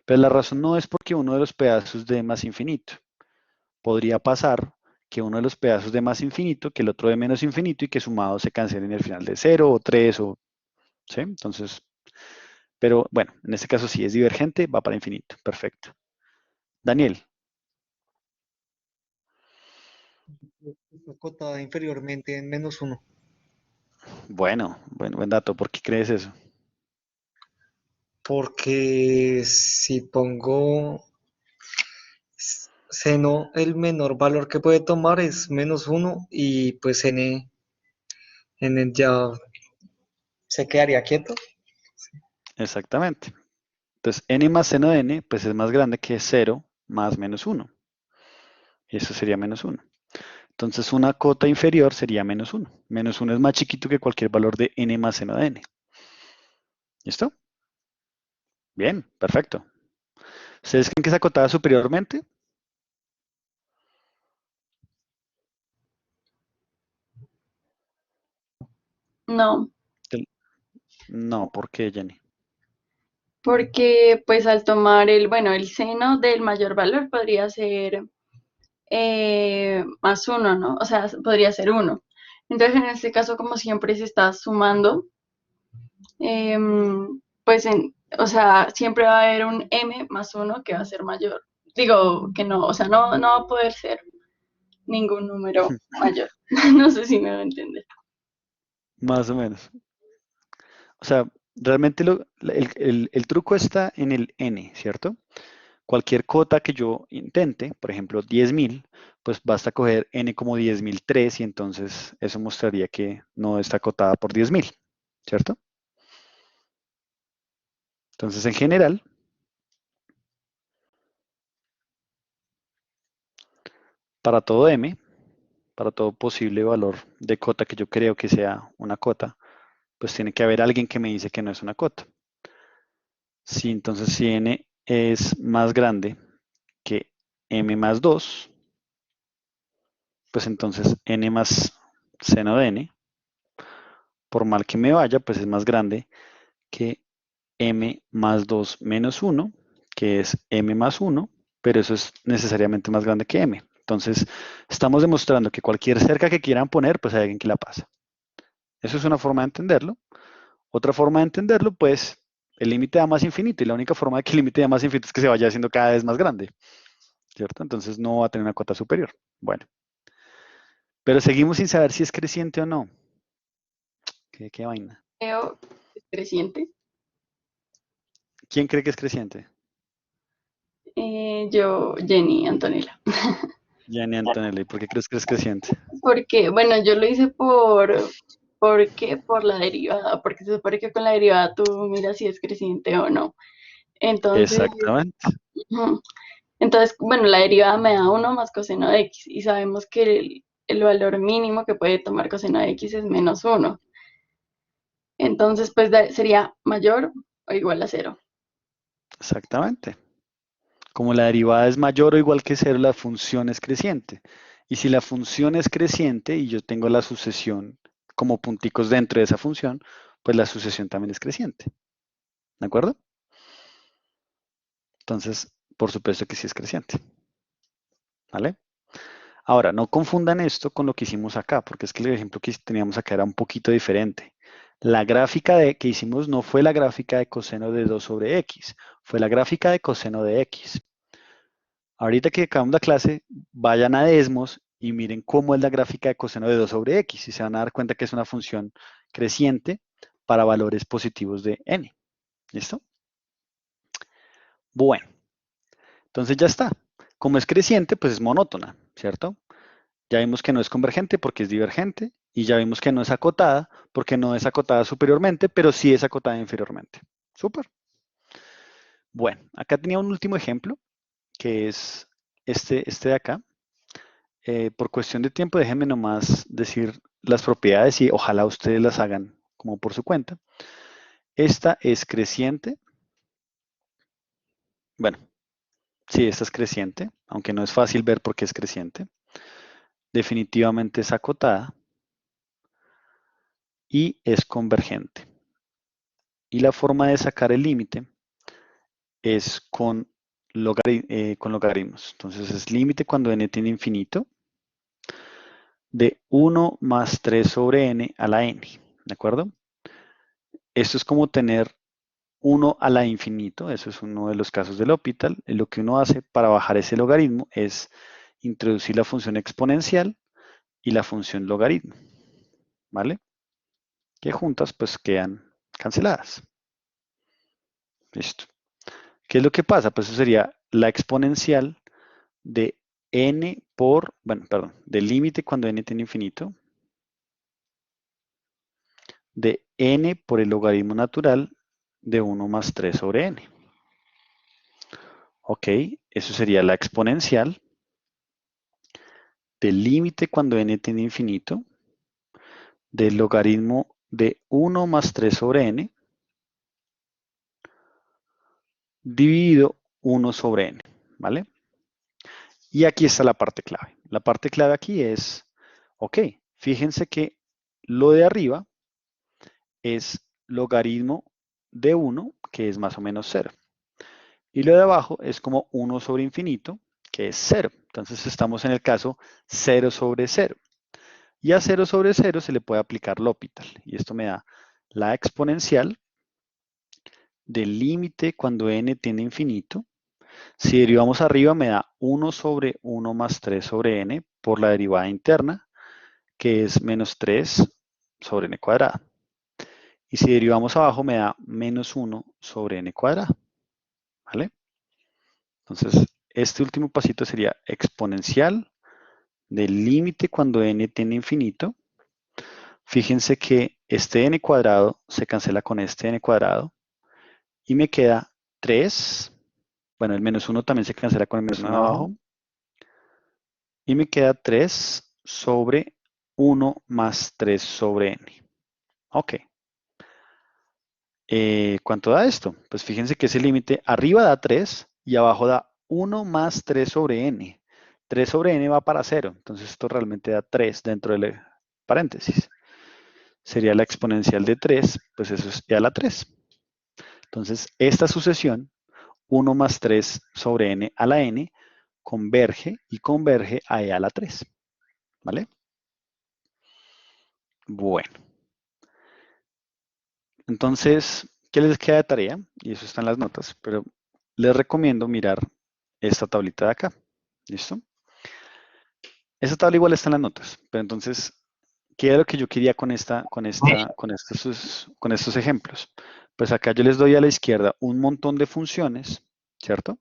Pero la razón no es porque uno de los pedazos dé más infinito. Podría pasar que uno de los pedazos dé más infinito, que el otro de menos infinito y que sumados se cancelen al final de 0 o 3 o... ¿sí? Entonces, pero bueno, en este caso sí es divergente, va para infinito. Perfecto. Daniel. Está acotada inferiormente en menos 1. Bueno, buen dato. ¿Por qué crees eso? Porque si pongo seno, el menor valor que puede tomar es menos 1 y pues n ya se quedaría quieto. Exactamente. Entonces, n más seno de n, pues es más grande que 0 más menos 1. Y eso sería menos 1. Entonces, una cota inferior sería menos 1. Menos 1 es más chiquito que cualquier valor de n más seno de n. ¿Listo? Bien, perfecto. ¿Ustedes creen que es acotada superiormente? No, No, ¿por qué, Jenny? porque pues al tomar el seno del mayor valor podría ser más 1, ¿no? O sea, podría ser 1. Entonces, en este caso, como siempre se está sumando, pues, o sea, siempre va a haber un m más 1 que va a ser mayor. Digo que no, o sea, no va a poder ser ningún número mayor. No sé si me va a entender. Más o menos. O sea, realmente el truco está en el n, ¿cierto? Cualquier cota que yo intente, por ejemplo 10.000, pues basta coger n como 10.003 y entonces eso mostraría que no está acotada por 10.000, ¿cierto? Entonces, en general, para todo m, para todo posible valor de cota que yo creo que sea una cota, pues tiene que haber alguien que me dice que no es una cota. Si entonces si n es más grande que m más 2, pues entonces n más seno de n, por mal que me vaya, pues es más grande que m más 2 menos 1, que es m más 1, pero eso es necesariamente más grande que m. Entonces, estamos demostrando que cualquier cerca que quieran poner, pues hay alguien que la pasa. Eso es una forma de entenderlo. Otra forma de entenderlo, pues, el límite da más infinito, y la única forma de que el límite da más infinito es que se vaya haciendo cada vez más grande, ¿cierto? Entonces no va a tener una cota superior. Bueno, pero seguimos sin saber si es creciente o no. ¿Qué vaina? Creo que es creciente. ¿Quién cree que es creciente? Jenny, Antonella. Jenny Antonelli, ¿por qué crees que es creciente? Porque, bueno, yo lo hice por la derivada, porque se supone que con la derivada tú miras si es creciente o no. Entonces, Exactamente. ujú. Entonces, bueno, la derivada me da 1 más coseno de x y sabemos que el valor mínimo que puede tomar coseno de x es menos 1. Entonces, pues sería mayor o igual a 0. Exactamente. Como la derivada es mayor o igual que 0, la función es creciente. Y si la función es creciente y yo tengo la sucesión como punticos dentro de esa función, pues la sucesión también es creciente. ¿De acuerdo? Entonces, por supuesto que sí es creciente. ¿Vale? Ahora, no confundan esto con lo que hicimos acá, porque es que el ejemplo que teníamos acá era un poquito diferente. La gráfica que hicimos no fue la gráfica de coseno de 2 sobre x, fue la gráfica de coseno de x. Ahorita que acabamos la clase, vayan a Desmos y miren cómo es la gráfica de coseno de 2 sobre x y se van a dar cuenta que es una función creciente para valores positivos de n. ¿Listo? Bueno, entonces ya está. Como es creciente, pues es monótona, ¿cierto? Ya vimos que no es convergente porque es divergente y ya vimos que no es acotada porque no es acotada superiormente, pero sí es acotada inferiormente. Súper. Bueno, acá tenía un último ejemplo que es este de acá. Por cuestión de tiempo, déjenme nomás decir las propiedades y ojalá ustedes las hagan como por su cuenta. Esta es creciente. Bueno, sí, esta es creciente, aunque no es fácil ver por qué es creciente. Definitivamente es acotada y es convergente. Y la forma de sacar el límite es con logaritmos. Entonces es límite cuando n tiende a infinito de 1 más 3 sobre n a la n. ¿De acuerdo? Esto es como tener 1 a la infinito. Eso es uno de los casos del L'Hopital. Lo que uno hace para bajar ese logaritmo es introducir la función exponencial y la función logaritmo. ¿Vale? Que juntas pues quedan canceladas. Listo. ¿Qué es lo que pasa? Pues eso sería la exponencial de n por, bueno, perdón, del límite cuando n tiende a infinito, de n por el logaritmo natural de 1 más 3 sobre n. Ok, eso sería la exponencial del límite cuando n tiende a infinito, del logaritmo de 1 más 3 sobre n, dividido 1 sobre n, ¿vale? Y aquí está la parte clave. La parte clave aquí es, ok, fíjense que lo de arriba es logaritmo de 1, que es más o menos 0. Y lo de abajo es como 1 sobre infinito, que es 0. Entonces estamos en el caso 0 sobre 0. Y a 0 sobre 0 se le puede aplicar L'Hopital. Y esto me da la exponencial del límite cuando n tiende a infinito. Si derivamos arriba me da 1 sobre 1 más 3 sobre n por la derivada interna, que es menos 3 sobre n cuadrada. Y si derivamos abajo me da menos 1 sobre n cuadrada. ¿Vale? Entonces, este último pasito sería exponencial del límite cuando n tiende a infinito. Fíjense que este n cuadrado se cancela con este n cuadrado y me queda 3. Bueno, el menos 1 también se cancela con el menos 1 abajo. Y me queda 3 sobre 1 más 3 sobre n. Ok. ¿Cuánto da esto? Pues fíjense que ese límite arriba da 3 y abajo da 1 más 3 sobre n. 3 sobre n va para 0, entonces esto realmente da 3 dentro del paréntesis. Sería la exponencial de 3, pues eso es e a la 3. Entonces esta sucesión, 1 más 3 sobre n a la n, converge y converge a e a la 3. ¿Vale? Bueno. Entonces, ¿qué les queda de tarea? Y eso está en las notas, pero les recomiendo mirar esta tablita de acá. ¿Listo? Esta tabla igual está en las notas, pero entonces, ¿qué era lo que yo quería con estos ejemplos? Pues acá yo les doy a la izquierda un montón de funciones, ¿cierto?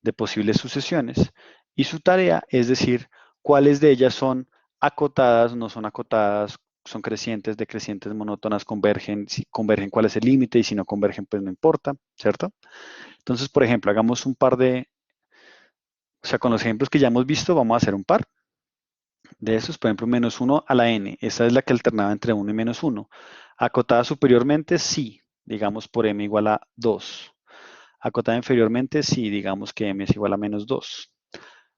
De posibles sucesiones, y su tarea es decir cuáles de ellas son acotadas, no son acotadas, son crecientes, decrecientes, monótonas, convergen, si convergen cuál es el límite y si no convergen pues no importa, ¿cierto? Entonces, por ejemplo, hagamos un par de, o sea, con los ejemplos que ya hemos visto vamos a hacer un par de esos, por ejemplo, menos 1 a la n, esta es la que alternaba entre 1 y menos 1. Acotada superiormente, sí, digamos por m igual a 2. Acotada inferiormente, sí, digamos que m es igual a menos 2.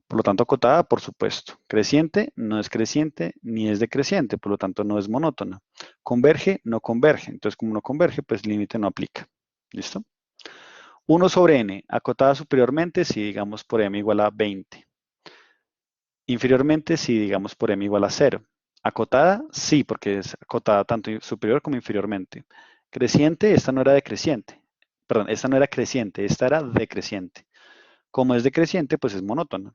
Por lo tanto, acotada, por supuesto. Creciente, no es creciente, ni es decreciente, por lo tanto, no es monótona. Converge, no converge. Entonces, como no converge, pues límite no aplica. ¿Listo? 1 sobre n. Acotada superiormente, sí, digamos por m igual a 20. Inferiormente, sí, digamos por m igual a 0. Acotada, sí, porque es acotada tanto superior como inferiormente. Creciente, esta no era decreciente. Perdón, esta no era creciente, esta era decreciente. Como es decreciente, pues es monótona.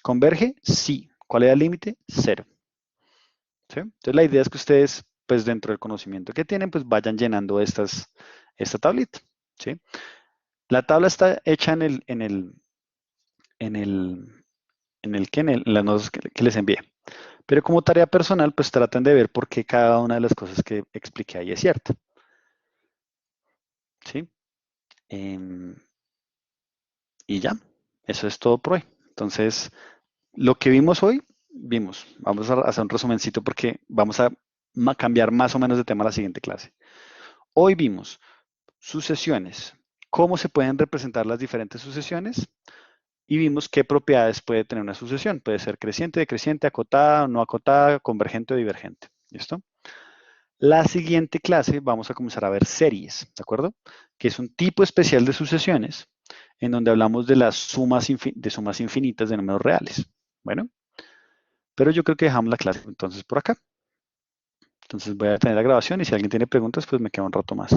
¿Converge? Sí. ¿Cuál era el límite? 0. ¿Sí? Entonces la idea es que ustedes, pues dentro del conocimiento que tienen, pues vayan llenando esta tablita. ¿Sí? La tabla está hecha en las notas que les envié. Pero como tarea personal, pues traten de ver por qué cada una de las cosas que expliqué ahí es cierta. ¿Sí? Y ya, eso es todo por hoy. Entonces, lo que vimos hoy, vamos a hacer un resumencito porque vamos a cambiar más o menos de tema a la siguiente clase. Hoy vimos sucesiones, cómo se pueden representar las diferentes sucesiones y vimos qué propiedades puede tener una sucesión. Puede ser creciente, decreciente, acotada, no acotada, convergente o divergente. ¿Listo? La siguiente clase vamos a comenzar a ver series, ¿de acuerdo? Que es un tipo especial de sucesiones en donde hablamos de las sumas infinitas de números reales. Bueno, pero yo creo que dejamos la clase entonces por acá. Entonces voy a tener la grabación y si alguien tiene preguntas, pues me queda un rato más.